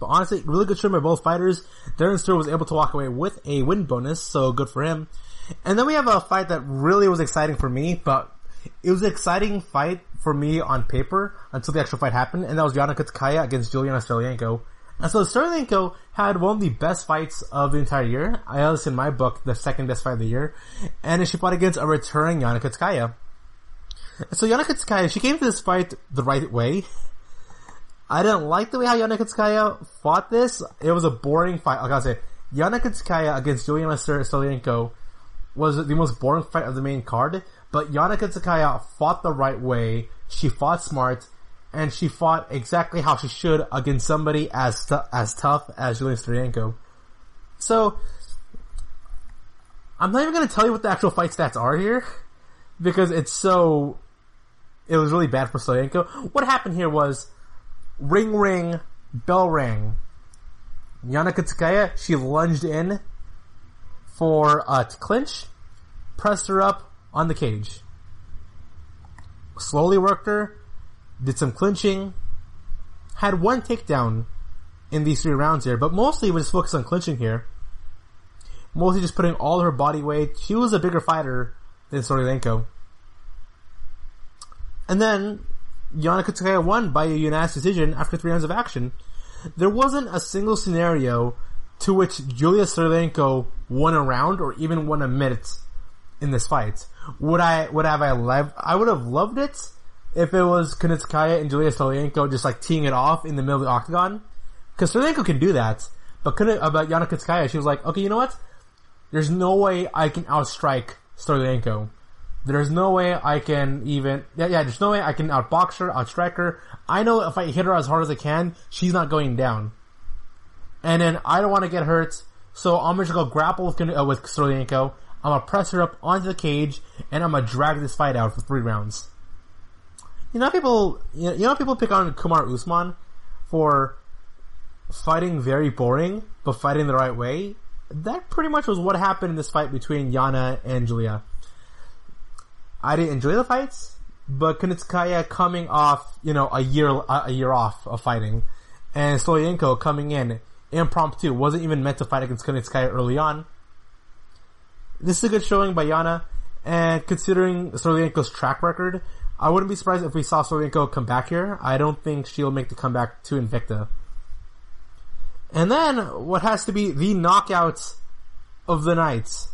But honestly, really good showing by both fighters. Darren Stewart was able to walk away with a win bonus, so good for him. And then we have a fight that really was exciting for me, but it was an exciting fight for me on paper until the actual fight happened, and that was Yana Katsukaya against Juliana Stolienko. And so Stolienko had one of the best fights of the entire year. I at least in my book, the second best fight of the year. And she fought against a returning Yana Katsukaya. So Yana Katsukaya, she came to this fight the right way. I didn't like the way how Yana Katsukaya fought this. It was a boring fight. Like I say, Yana Katsukaya against Juliana Stolienko was the most boring fight of the main card. But Yana Katsukaya fought the right way. She fought smart. And she fought exactly how she should against somebody as tough as Juliana Stolienko. So, I'm not even going to tell you what the actual fight stats are here. Because it was really bad for Stolienko. What happened here was, ring, bell rang. Yana Katsukaya, she lunged in for to clinch, pressed her up on the cage. Slowly worked her, did some clinching, had one takedown in these 3 rounds here, but mostly was focused on clinching here. Mostly just putting all her body weight. She was a bigger fighter than Stolienko. And then, Yana Katsukaya won by a unanimous decision after 3 rounds of action. There wasn't a single scenario to which Julia Stolienko won a round or even won a minute in this fight. I would have loved it if it was Katsukaya and Julia Stolienko just like teeing it off in the middle of the octagon. Because Stolienko can do that. But about Yana Katsukaya, she was like, okay, you know what? There's no way I can outstrike Stolienko. There's no way I can there's no way I can outbox her, outstrike her. I know if I hit her as hard as I can, she's not going down. And then I don't want to get hurt, so I'm just gonna go grapple with Stolienko. I'm gonna press her up onto the cage, and I'm gonna drag this fight out for 3 rounds. You know people pick on Kumar Usman for fighting very boring, but fighting the right way. That pretty much was what happened in this fight between Yana and Julia. I didn't enjoy the fights, but Katsukaya coming off, a year off of fighting, and Stolienko coming in impromptu, wasn't even meant to fight against Katsukaya early on. This is a good showing by Yana, and considering Stolienko's track record, I wouldn't be surprised if we saw Stolienko come back here. I don't think she'll make the comeback to Invicta. And then, what has to be the knockout of the night.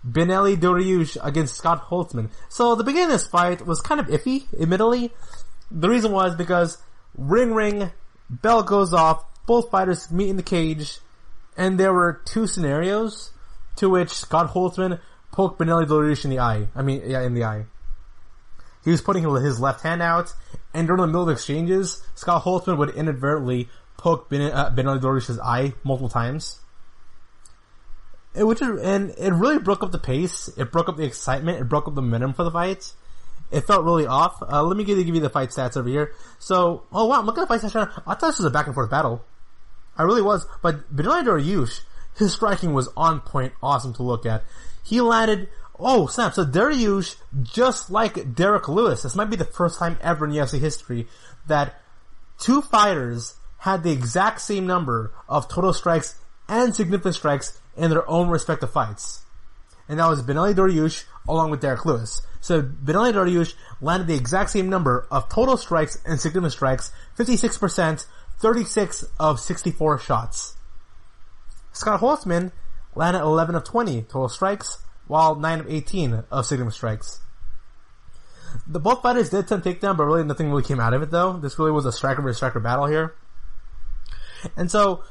Benelli Dariush against Scott Holtzman. So the beginning of this fight was kind of iffy, admittedly. The reason was because ring, bell goes off, both fighters meet in the cage, and there were 2 scenarios to which Scott Holtzman poked Benelli Dariush in the eye. In the eye. He was putting his left hand out, and during the middle of exchanges, Scott Holtzman would inadvertently poke Benelli Dariush's eye multiple times. It really broke up the pace. It broke up the excitement. It broke up the momentum for the fight. It felt really off. Let me give you the fight stats over here. So, oh wow, I'm looking at the fight stats. I thought this was a back and forth battle. I really was. But Benelli Dariush, his striking was on point, awesome to look at. He landed, oh snap, so Dariush, just like Derrick Lewis, this might be the first time ever in UFC history that 2 fighters had the exact same number of total strikes and significant strikes in their own respective fights. And that was Benelli Dariush along with Derrick Lewis. So Benelli Dariush landed the exact same number of total strikes and significant strikes, 56%, 36 of 64 shots. Scott Holtzman landed 11 of 20 total strikes, while 9 of 18 of significant strikes. Both fighters did attempt takedown, but really nothing really came out of it though. This really was a striker versus striker battle here. And so,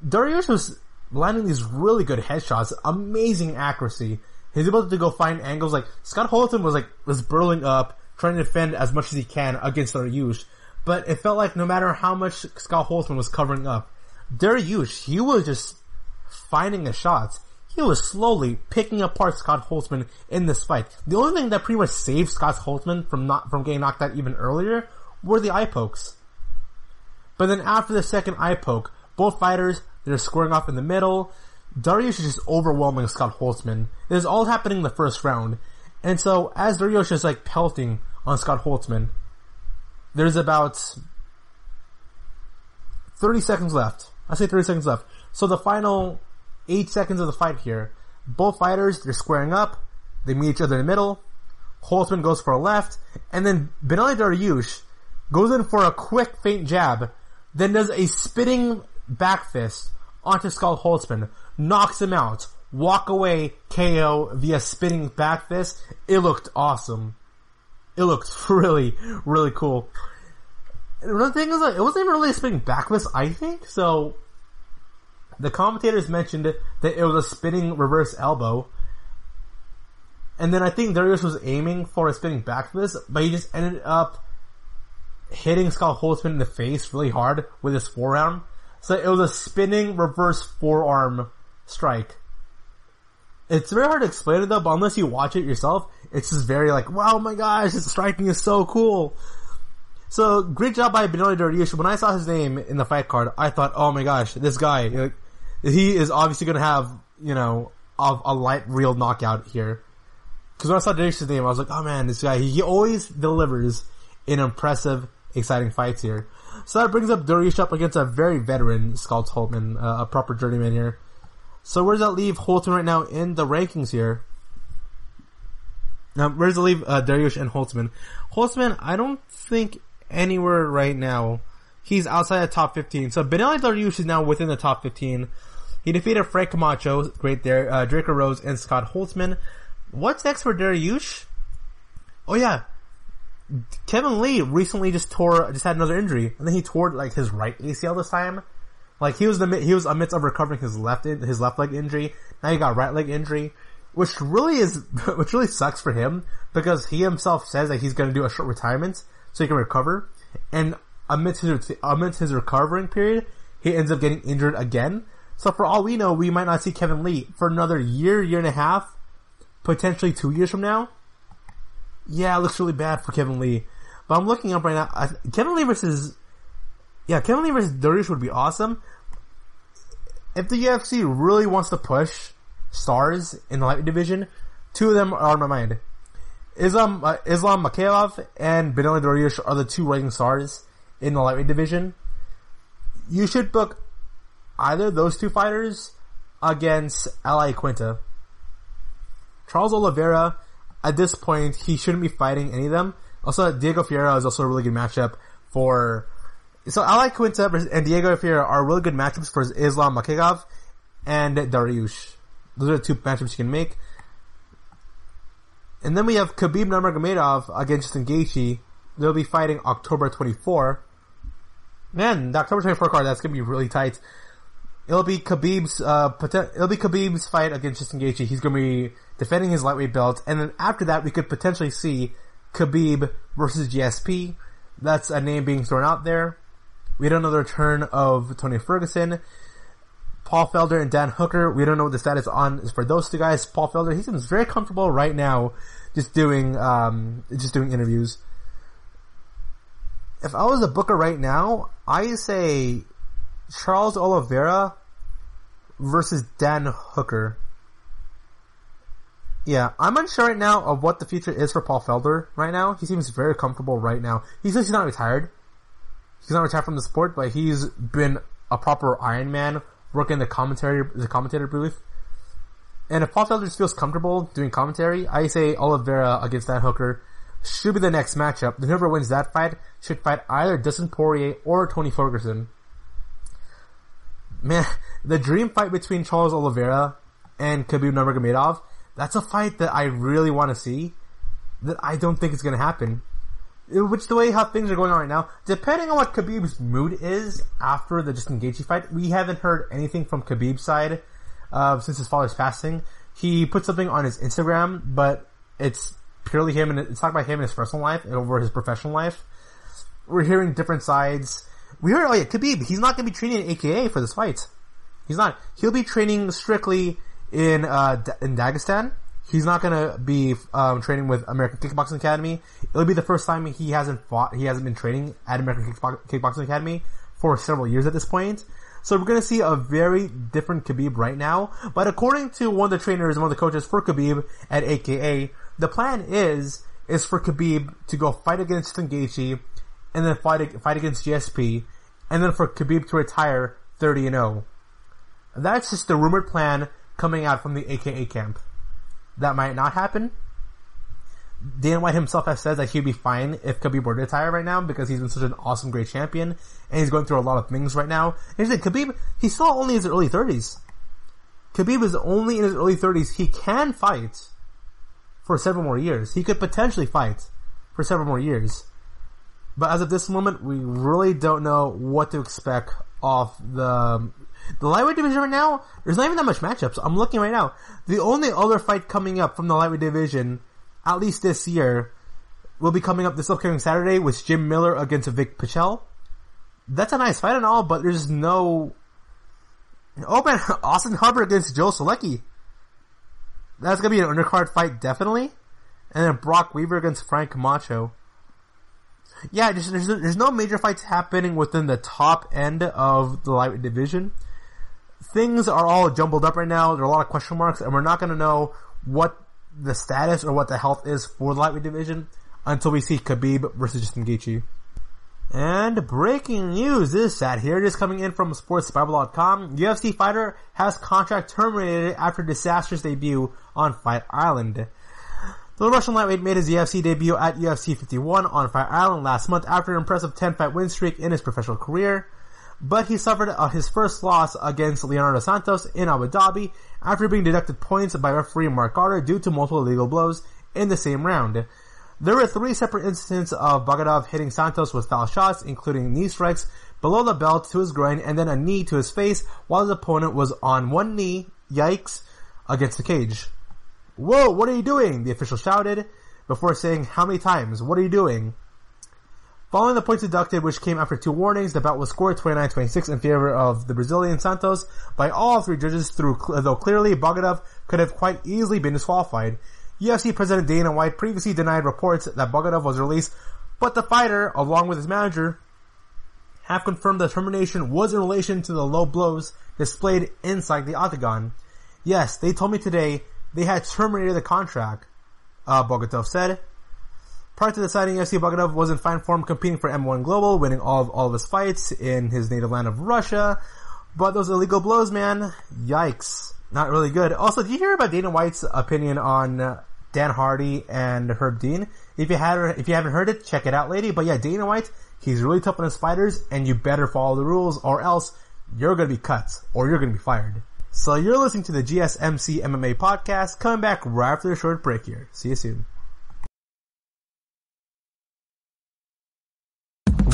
Dariush was landing these really good headshots, amazing accuracy. He's able to go find angles. Like Scott Holtzman was burling up, trying to defend as much as he can against Dariush, but it felt like no matter how much Scott Holtzman was covering up, Dariush, he was just finding his shots. he was slowly picking apart Scott Holtzman in this fight. The only thing that pretty much saved Scott Holtzman from getting knocked out even earlier were the eye pokes. But then after the second eye poke, both fighters, they're squaring off in the middle. Dariush is just overwhelming Scott Holtzman. This is all happening in the first round. And so, as Dariush is like pelting on Scott Holtzman, there's about 30 seconds left. I say 30 seconds left. So the final 8 seconds of the fight here, both fighters, they're squaring up, they meet each other in the middle, Holtzman goes for a left, and then Beneil Dariush goes in for a quick feint jab, then does a spinning back fist onto Scott Holtzman, knocks him out, walk away KO via spinning back fist. It looked awesome. It looked really, really cool. And the thing is, it wasn't even really a spinning back fist, I think, so the commentators mentioned that it was a spinning reverse elbow, and then I think Dariush was aiming for a spinning back fist, but he just ended up hitting Scott Holtzman in the face really hard with his forearm. So it was a spinning reverse forearm strike. It's very hard to explain it though, but unless you watch it yourself, it's just very like, wow, my gosh, this striking is so cool. So, great job by Beneil Dariush. When I saw his name in the fight card, I thought, oh my gosh, this guy, he is obviously gonna have, a light real knockout here. Cause when I saw Dariush's name, I was like, oh man, this guy, he always delivers in impressive, exciting fights here. So that brings up Dariush up against a very veteran Scott Holtzman, a proper journeyman here. So where does that leave Holtzman right now in the rankings here? Now, where does it leave Dariush and Holtzman? Holtzman, I don't think anywhere right now. He's outside the top 15. So Beneil Dariush is now within the top 15. He defeated Frank Camacho, great there, Draco Rose, and Scott Holtzman. What's next for Dariush? Oh yeah, Kevin Lee recently just had another injury, and then he tore like his right ACL this time. Like he was amidst of recovering his left leg injury. Now he got right leg injury, which really sucks for him because he himself says that he's going to do a short retirement so he can recover. And amidst his recovering period, he ends up getting injured again. So for all we know, we might not see Kevin Lee for another year and a half, potentially 2 years from now. Yeah, it looks really bad for Kevin Lee. But I'm looking up right now. Kevin Lee versus Dariush would be awesome. If the UFC really wants to push stars in the lightweight division, two of them are on my mind. Islam Makhachev and Beneil Dariush are the two rising stars in the lightweight division. You should book either of those two fighters against Ali Quinta. Charles Oliveira, at this point, he shouldn't be fighting any of them. Also, Diego Ferreira is also a really good matchup for... So, Ali Quinta and Diego Ferreira are really good matchups for Islam Makhachev and Dariush. Those are the two matchups you can make. And then we have Khabib Nurmagomedov against Justin Gaethje. They'll be fighting October 24. Man, the October 24 card, that's gonna be really tight. It'll be Khabib's fight against Justin Gaethje. He's gonna be defending his lightweight belt, and then after that, we could potentially see Khabib versus GSP. That's a name being thrown out there. We don't know the return of Tony Ferguson. Paul Felder and Dan Hooker, we don't know what the status is for those two guys. Paul Felder, he seems very comfortable right now just doing interviews. If I was a booker right now, I say Charles Oliveira versus Dan Hooker. Yeah, I'm unsure right now of what the future is for Paul Felder right now. He seems very comfortable right now. He says he's not retired. He's not retired from the sport, but he's been a proper Iron Man, working the commentator booth. And if Paul Felder just feels comfortable doing commentary, I say Oliveira against Dan Hooker should be the next matchup. Whoever wins that fight should fight either Dustin Poirier or Tony Ferguson. Man, the dream fight between Charles Oliveira and Khabib Nurmagomedov, that's a fight that I really want to see, that I don't think is going to happen. Which, the way how things are going on right now, depending on what Khabib's mood is after the Justin Gaethje fight, we haven't heard anything from Khabib's side since his father's passing. He put something on his Instagram, but it's purely him, and it's talking about him in his personal life over his professional life. We're hearing different sides. We heard, Khabib, he's not going to be training in AKA for this fight. He's not. He'll be training strictly in Dagestan. He's not gonna be training with American Kickboxing Academy. It'll be the first time he hasn't been training at American Kickboxing Academy for several years at this point. So we're gonna see a very different Khabib right now. But according to one of the trainers and one of the coaches for Khabib at AKA, the plan is for Khabib to go fight against Gachi and then fight against GSP, and then for Khabib to retire 30-0. That's just the rumored plan coming out from the AKA camp. That might not happen. Dana White himself has said that he'd be fine if Khabib were to retire right now because he's been such an awesome, great champion, and he's going through a lot of things right now. Here's the thing, Khabib, he's still only in his early 30s. Khabib is only in his early 30s. He can fight for several more years. He could potentially fight for several more years. But as of this moment, we really don't know what to expect off the lightweight division right now. There's not even that much matchups. I'm looking right now. The only other fight coming up from the lightweight division, at least this year, will be coming up this upcoming Saturday with Jim Miller against Vic Pichelle. That's a nice fight and all, but there's no... Oh man, Austin Hubbard against Joe Solecki. That's gonna be an undercard fight, definitely. And then Brock Weaver against Frank Camacho. Yeah, there's no major fights happening within the top end of the lightweight division. Things are all jumbled up right now. There are a lot of question marks, and we're not going to know what the status or what the health is for the lightweight division until we see Khabib versus Justin Gaethje. And breaking news is sad here. It is coming in from SportsBible.com. UFC fighter has contract terminated after disastrous debut on Fight Island. The Russian lightweight made his UFC debut at UFC 51 on Fight Island last month after an impressive 10-fight win streak in his professional career, but he suffered his first loss against Leonardo Santos in Abu Dhabi after being deducted points by referee Mark Carter due to multiple illegal blows in the same round. There were 3 separate instances of Bogdanov hitting Santos with foul shots, including knee strikes below the belt to his groin and then a knee to his face while his opponent was on one knee, yikes, against the cage. "Whoa, what are you doing?" the official shouted, before saying, "How many times? What are you doing?" Following the points deducted, which came after 2 warnings, the bout was scored 29-26 in favor of the Brazilian Santos by all 3 judges, though clearly Bogdanov could have quite easily been disqualified. UFC President Dana White previously denied reports that Bogdanov was released, but the fighter, along with his manager, have confirmed the termination was in relation to the low blows displayed inside the octagon. "Yes, they told me today they had terminated the contract," Bogdanov said. Prior to the signing, UFC Bogdanov was in fine form competing for M1 Global, winning all of his fights in his native land of Russia. But those illegal blows, man, yikes. Not really good. Also, did you hear about Dana White's opinion on Dan Hardy and Herb Dean? If you haven't heard it, check it out, lady. But yeah, Dana White, he's really tough on his fighters, and you better follow the rules, or else you're gonna be cut, or you're gonna be fired. So you're listening to the GSMC MMA podcast, coming back right after a short break here. See you soon.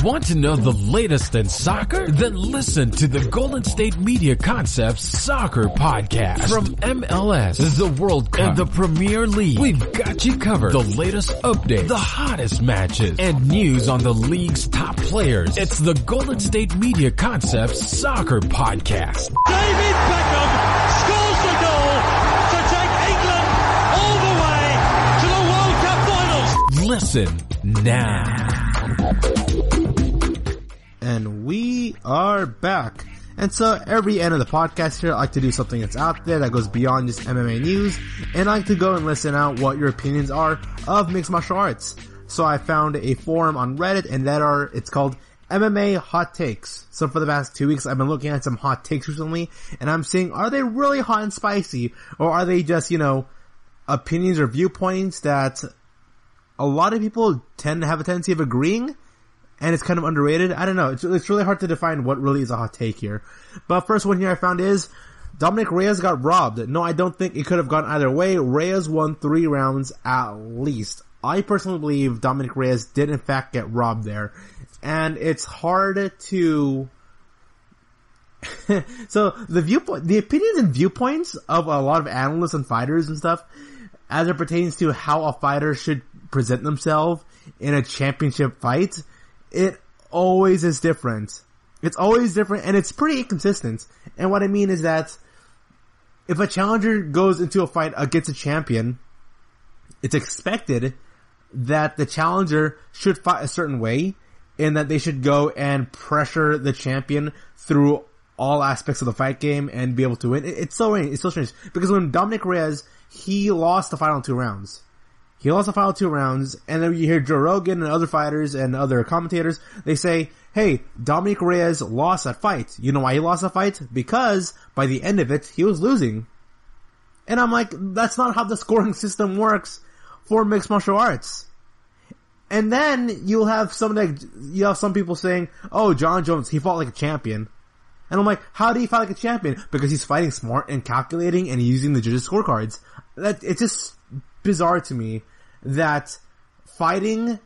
Want to know the latest in soccer? Then listen to the Golden State Media Concepts Soccer Podcast. From MLS, the World Cup, and the Premier League, we've got you covered. The latest updates, the hottest matches, and news on the league's top players. It's the Golden State Media Concepts Soccer Podcast. David Beckham scores the goal to take England all the way to the World Cup finals. Listen now. And we are back. And so every end of the podcast here, I like to do something that's out there that goes beyond just MMA news, and I like to go and listen out what your opinions are of mixed martial arts. So I found a forum on Reddit, and it's called MMA Hot Takes. So for the past 2 weeks, I've been looking at some hot takes recently, and I'm seeing, are they really hot and spicy, or are they just, opinions or viewpoints that a lot of people tend to have a tendency of agreeing, and it's kind of underrated? I don't know. It's really hard to define what really is a hot take here. But first one here I found is Dominic Reyes got robbed. No, I don't think it could have gone either way. Reyes won 3 rounds at least. I personally believe Dominic Reyes did in fact get robbed there. And it's hard to... So the opinions and viewpoints of a lot of analysts and fighters and stuff, as it pertains to how a fighter should present themselves in a championship fight, it always is different. It's always different, and it's pretty inconsistent. And what I mean is that if a challenger goes into a fight against a champion, it's expected that the challenger should fight a certain way and that they should go and pressure the champion through all aspects of the fight game and be able to win. It's so strange. Because when Dominic Reyes, he lost the final 2 rounds. And then you hear Joe Rogan and other fighters and other commentators, they say, hey, Dominic Reyes lost that fight. You know why he lost that fight? Because by the end of it, he was losing. And I'm like, that's not how the scoring system works for mixed martial arts. And then you'll have some people saying, oh, John Jones, he fought like a champion. And I'm like, how do you fight like a champion? Because he's fighting smart and calculating and using the judges' scorecards. It's just bizarre to me that fighting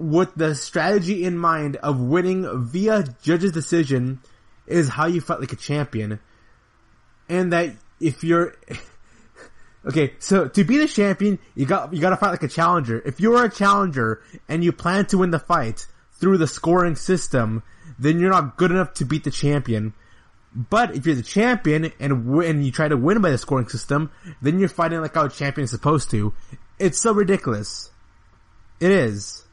with the strategy in mind of winning via judge's decision is how you fight like a champion. And that if you're, okay, so to be the champion, you gotta fight like a challenger. If you're a challenger and you plan to win the fight through the scoring system, then you're not good enough to beat the champion. But if you're the champion and you try to win by the scoring system, then you're fighting like how a champion is supposed to. It's so ridiculous. It is.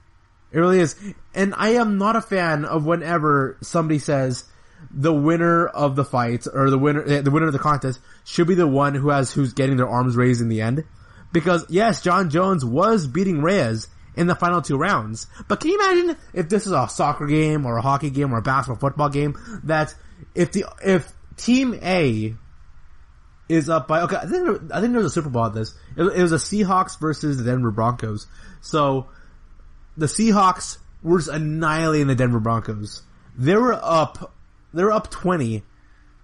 It really is. And I am not a fan of whenever somebody says the winner of the fight or the winner of the contest should be the one who's getting their arms raised in the end. Because yes, John Jones was beating Reyes in the final 2 rounds. But can you imagine if this is a soccer game or a hockey game or a basketball football game that if Team A is up by, okay, I think there was a Super Bowl at this. It was the Seahawks versus the Denver Broncos. So, the Seahawks were just annihilating the Denver Broncos. They were up 20.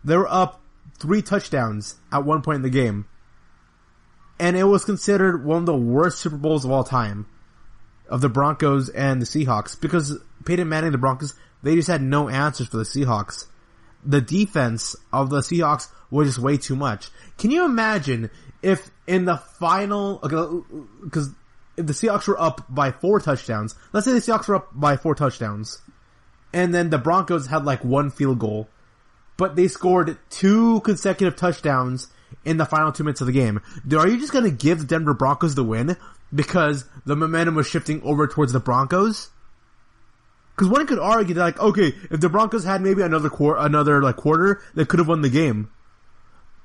They were up 3 touchdowns at one point in the game. And it was considered one of the worst Super Bowls of all time. Of the Broncos and the Seahawks. Because Peyton Manning, the Broncos, they just had no answers for the Seahawks. The defense of the Seahawks was just way too much. Can you imagine if in the final, because if the Seahawks were up by 4 touchdowns, let's say the Seahawks were up by 4 touchdowns, and then the Broncos had like 1 field goal, but they scored 2 consecutive touchdowns in the final 2 minutes of the game. Are you just gonna give the Denver Broncos the win because the momentum was shifting over towards the Broncos? Because one could argue that, like, okay, if the Broncos had maybe another quarter, they could have won the game.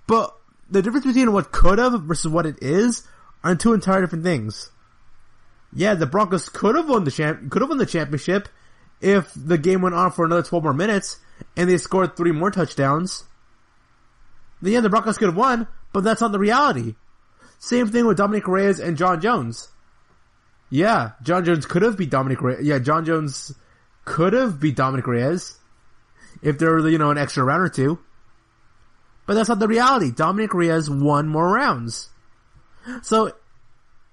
But the difference between what could have versus what it is are 2 entirely different things. Yeah, the Broncos could have won the championship if the game went on for another 12 more minutes and they scored 3 more touchdowns. Then yeah, the Broncos could have won, but that's not the reality. Same thing with Dominic Reyes and John Jones. Yeah, John Jones could have beat Dominic Reyes. Yeah, John Jones could have beat Dominic Reyes if there were, an extra round or 2. But that's not the reality. Dominic Reyes won more rounds. So,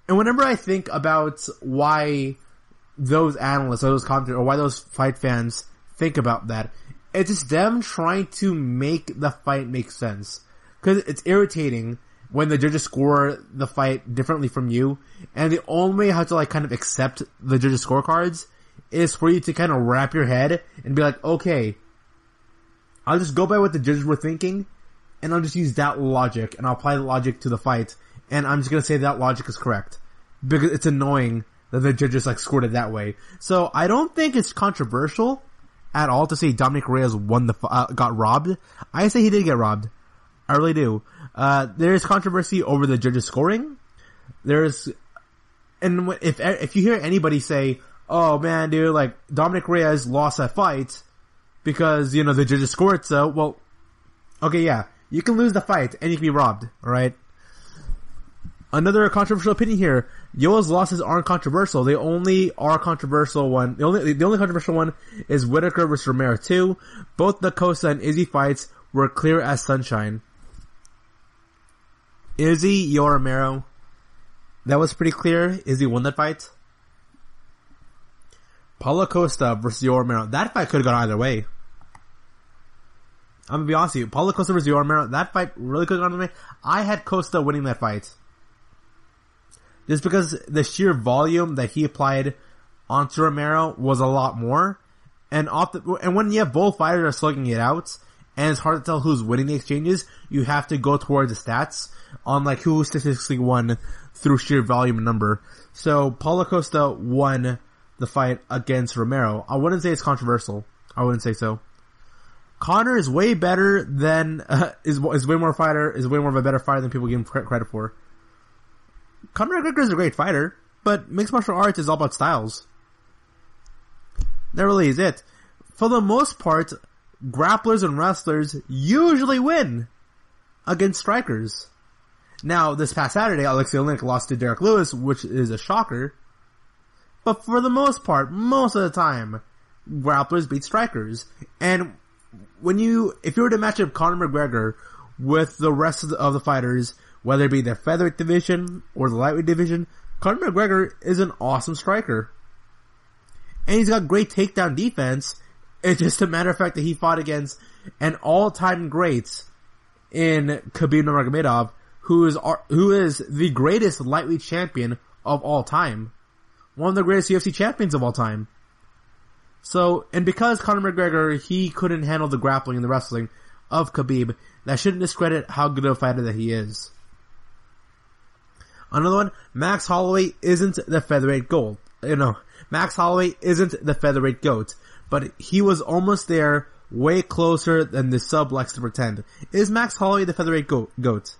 and whenever I think about why those analysts, or those commentators, or why those fight fans think about that, it's just them trying to make the fight make sense. Because it's irritating when the judges score the fight differently from you, and the only way how to kind of accept the judges' scorecards is for you to kind of wrap your head and be like, okay, I'll just go by what the judges were thinking, and I'll just use that logic, and I'll apply the logic to the fight, and I'm just gonna say that logic is correct. Because it's annoying that the judges scored it that way. So I don't think it's controversial at all to say Dominic Reyes got robbed. I say he did get robbed. I really do. There's controversy over the judges scoring. And if you hear anybody say, oh man, dude, Dominic Reyes lost that fight because, the judges scored so, well, okay, yeah, you can lose the fight and you can be robbed, alright? Another controversial opinion here, Yoa's losses aren't controversial. They only are controversial one. The only controversial one is Whitaker versus Romero 2. Both the Cosa and Izzy fights were clear as sunshine. Izzy, Yoa Romero, that was pretty clear. Izzy won that fight. Paula Costa versus Yoa Romero, that fight could have gone either way. I'm gonna be honest with you. Paula Costa versus Yoa Romero, that fight really could have gone either way. I had Costa winning that fight. Just because the sheer volume that he applied onto Romero was a lot more. And when you have both fighters are slugging it out, and it's hard to tell who's winning the exchanges, you have to go towards the stats on like who statistically won through sheer volume and number. So Paulo Costa won the fight against Romero. I wouldn't say it's controversial. I wouldn't say so. Conor is way better than is way more of a better fighter than people give him credit for. Conor McGregor is a great fighter, but mixed martial arts is all about styles. That really is it. For the most part, grapplers and wrestlers usually win against strikers. Now, this past Saturday, Oleinik lost to Derrick Lewis, which is a shocker. But for the most part, most of the time, grapplers beat strikers. And if you were to match up Conor McGregor with the rest of the fighters, whether it be the featherweight division or the lightweight division, Conor McGregor is an awesome striker. And he's got great takedown defense. It's just a matter of fact that he fought against an all-time great in Khabib Nurmagomedov, who is the greatest lightweight champion of all time. One of the greatest UFC champions of all time. So, and because Conor McGregor, he couldn't handle the grappling and the wrestling of Khabib, that shouldn't discredit how good of a fighter that he is. Another one, Max Holloway isn't the featherweight gold. Max Holloway isn't the featherweight GOAT, but he was almost there, way closer than the sub likes to pretend. Is Max Holloway the featherweight GOAT?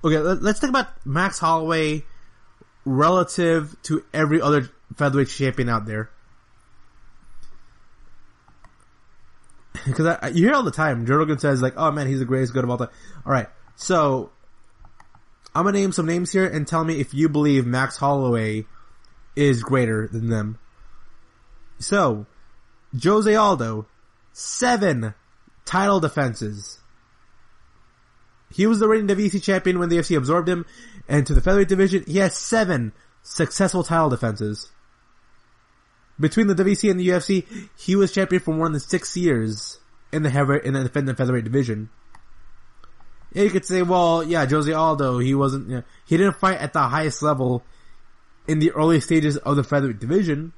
Okay, let's think about Max Holloway relative to every other featherweight champion out there. Because you hear all the time, Joe Rogan says like, oh man, he's the greatest GOAT of all time. Alright, so I'm gonna name some names here and tell me if you believe Max Holloway is greater than them. So, Jose Aldo, 7 title defenses. He was the reigning WEC champion when the UFC absorbed him, and to the featherweight division, he has 7 successful title defenses. Between the WEC and the UFC, he was champion for more than 6 years in the featherweight division. Yeah, you could say, well, yeah, Jose Aldo, he didn't fight at the highest level in the early stages of the featherweight division.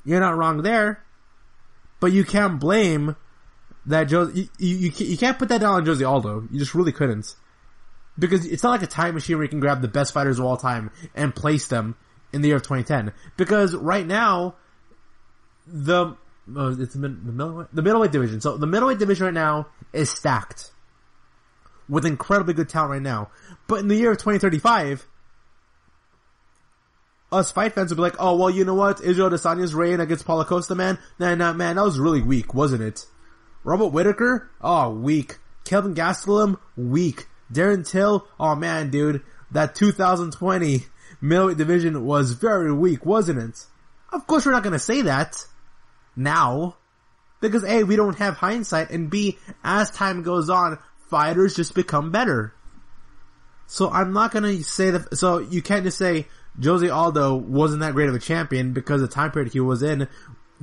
You're not wrong there. But you can't blame that you can't put that down on Jose Aldo. You just really couldn't. Because it's not like a time machine where you can grab the best fighters of all time and place them in the year of 2010. Because right now, the middleweight division. So the middleweight division right now is stacked with incredibly good talent right now. But in the year of 2035, us fight fans will be like, oh, well, you know what? Israel Adesanya's reign against Paulo Costa, man? Nah, man, that was really weak, wasn't it? Robert Whittaker? Oh, weak. Kelvin Gastelum? Weak. Darren Till? Oh, man, dude. That 2020 middleweight division was very weak, wasn't it? Of course we're not gonna say that now. Because A, we don't have hindsight, and B, as time goes on, fighters just become better. So I'm not gonna say that, so you can't just say Jose Aldo wasn't that great of a champion because the time period he was in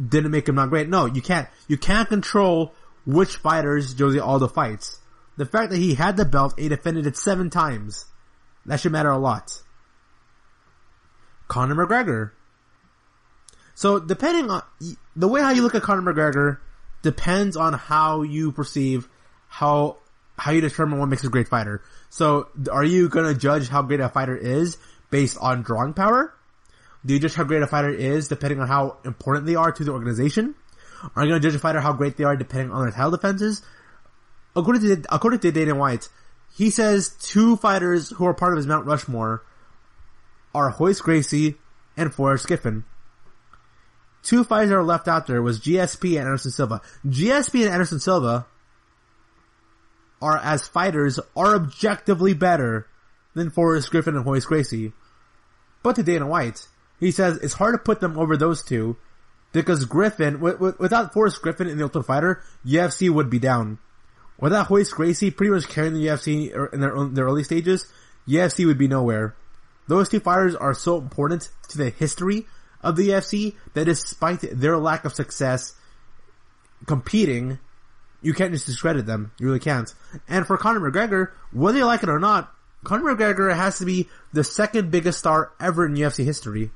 didn't make him not great. No, you can't. You can't control which fighters Jose Aldo fights. The fact that he had the belt, he defended it 7 times. That should matter a lot. Conor McGregor. So depending on, the way how you look at Conor McGregor depends on how you perceive, how you determine what makes a great fighter. So are you gonna judge how great a fighter is based on drawing power? Do you judge how great a fighter is depending on how important they are to the organization? Are you going to judge a fighter how great they are depending on their title defenses? According to Dana White, he says 2 fighters who are part of his Mount Rushmore are Royce Gracie and Forrest Griffin. 2 fighters that are left out there was GSP and Anderson Silva. GSP and Anderson Silva are, as fighters, are objectively better than Forrest Griffin and Royce Gracie. But to Dana White, he says it's hard to put them over those 2 because Griffin, without Forrest Griffin in the Ultimate Fighter, UFC would be down. Without Royce Gracie pretty much carrying the UFC in their early stages, UFC would be nowhere. Those 2 fighters are so important to the history of the UFC that despite their lack of success competing, you can't just discredit them. You really can't. And for Conor McGregor, whether you like it or not, Conor McGregor has to be the 2nd biggest star ever in UFC history.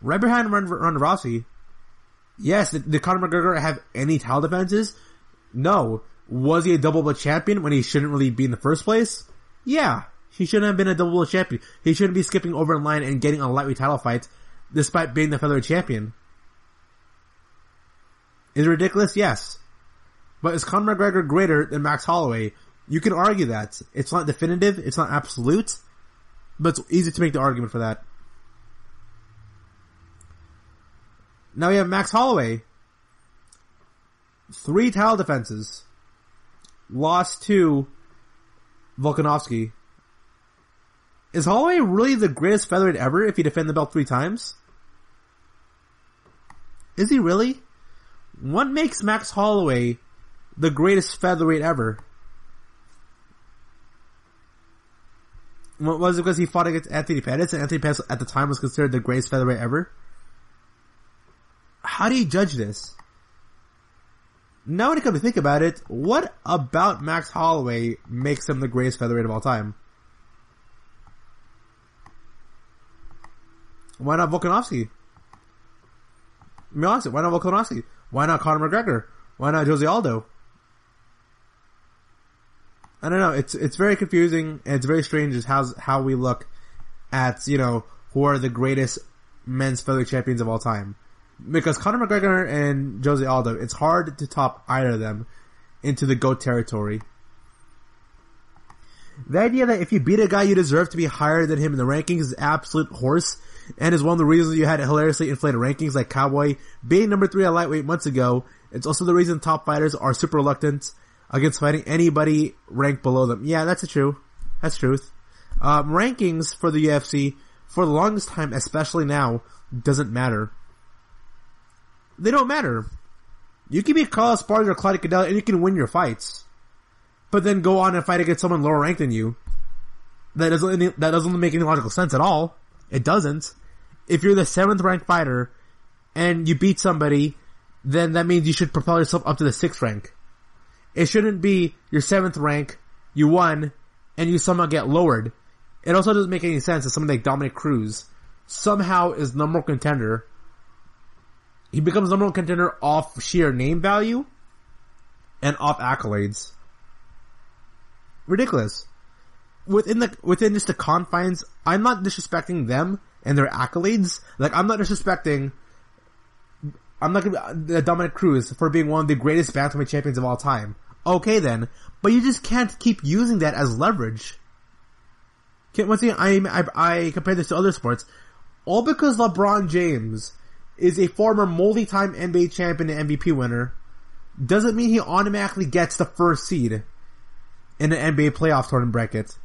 Right behind Ronda Rousey. Yes, did Conor McGregor have any title defenses? No. Was he a double belt champion when he shouldn't really be in the first place? Yeah. He shouldn't have been a double belt champion. He shouldn't be skipping over in line and getting a lightweight title fight despite being the featherweight champion. Is it ridiculous? Yes. But is Conor McGregor greater than Max Holloway? You can argue that. It's not definitive, it's not absolute, but it's easy to make the argument for that. Now we have Max Holloway. 3 title defenses. Lost to Volkanovski. Is Holloway really the greatest featherweight ever if he defended the belt 3 times? Is he really? What makes Max Holloway the greatest featherweight ever? What was it because he fought against Anthony Pettis, and Anthony Pettis at the time was considered the greatest featherweight ever? How do you judge this? Now when you come to think about it, what about Max Holloway makes him the greatest featherweight of all time? Why not Volkanovski? Be honest, why not Volkanovski? Why not Conor McGregor? Why not Jose Aldo? I don't know, it's very confusing, and it's very strange as how we look at, who are the greatest men's featherweight champions of all time. Because Conor McGregor and Jose Aldo, it's hard to top either of them into the GOAT territory. The idea that if you beat a guy, you deserve to be higher than him in the rankings is absolute horse, and is one of the reasons you had hilariously inflated rankings like Cowboy being number 3 at lightweight months ago. It's also the reason top fighters are super reluctant against fighting anybody ranked below them. Yeah, that's true. That's truth. Rankings for the UFC, for the longest time, especially now, doesn't matter. They don't matter. You can be Carlos Esparza or Claudio Cadella and you can win your fights. But then go on and fight against someone lower ranked than you. That doesn't make any logical sense at all. It doesn't. If you're the 7th ranked fighter and you beat somebody, then that means you should propel yourself up to the 6th rank. It shouldn't be your 7th rank, you won, and you somehow get lowered. It also doesn't make any sense that someone like Dominic Cruz somehow is number 1 contender. He becomes number 1 contender off sheer name value and off accolades. Ridiculous. Within just the confines, I'm not disrespecting them and their accolades. Like, I'm not disrespecting Dominic Cruz for being one of the greatest bantamweight champions of all time. Okay then, but you just can't keep using that as leverage. Once again, I compare this to other sports. All because LeBron James is a former multi-time NBA champion and MVP winner, doesn't mean he automatically gets the first seed in an NBA playoff tournament bracket.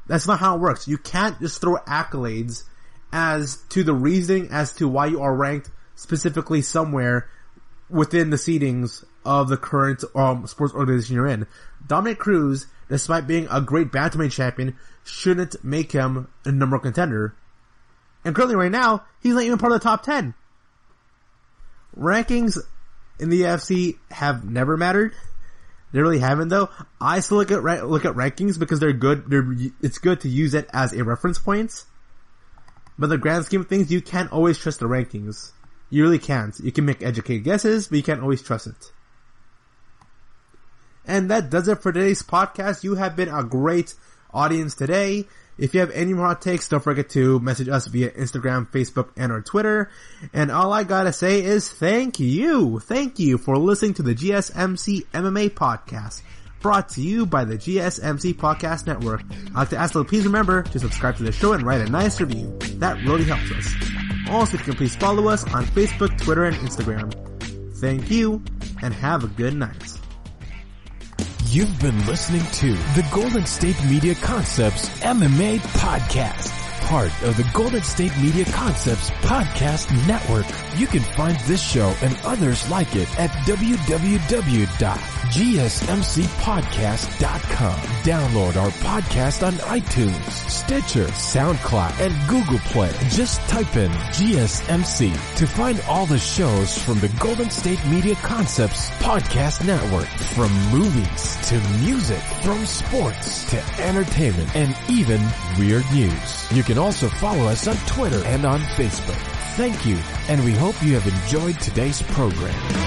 That's not how it works. You can't just throw accolades as to the reasoning as to why you are ranked specifically somewhere within the seedings of the current sports organization you're in. Dominic Cruz, despite being a great bantamweight champion, shouldn't make him a number 1 contender. And currently right now, he's not even part of the top 10. Rankings in the UFC have never mattered. They really haven't though. I still look at rankings because they're good. It's good to use it as a reference point. But the grand scheme of things, you can't always trust the rankings. You really can't. You can make educated guesses, but you can't always trust it. And that does it for today's podcast. You have been a great audience today. If you have any more hot takes, don't forget to message us via Instagram, Facebook, and our Twitter. And all I gotta say is thank you. Thank you for listening to the GSMC MMA podcast, brought to you by the GSMC Podcast Network. I'd like to ask you to please remember to subscribe to the show and write a nice review. That really helps us. Also, if you can please follow us on Facebook, Twitter, and Instagram. Thank you, and have a good night. You've been listening to the Golden State Media Concepts MMA Podcast, part of the Golden State Media Concepts Podcast Network. You can find this show and others like it at www.gsmcpodcast.com. Download our podcast on iTunes, Stitcher, SoundCloud, and Google Play. Just type in GSMC to find all the shows from the Golden State Media Concepts Podcast Network. From movies to music, from sports to entertainment, and even weird news. You can also follow us on Twitter and on Facebook. Thank you, and we hope you have enjoyed today's program.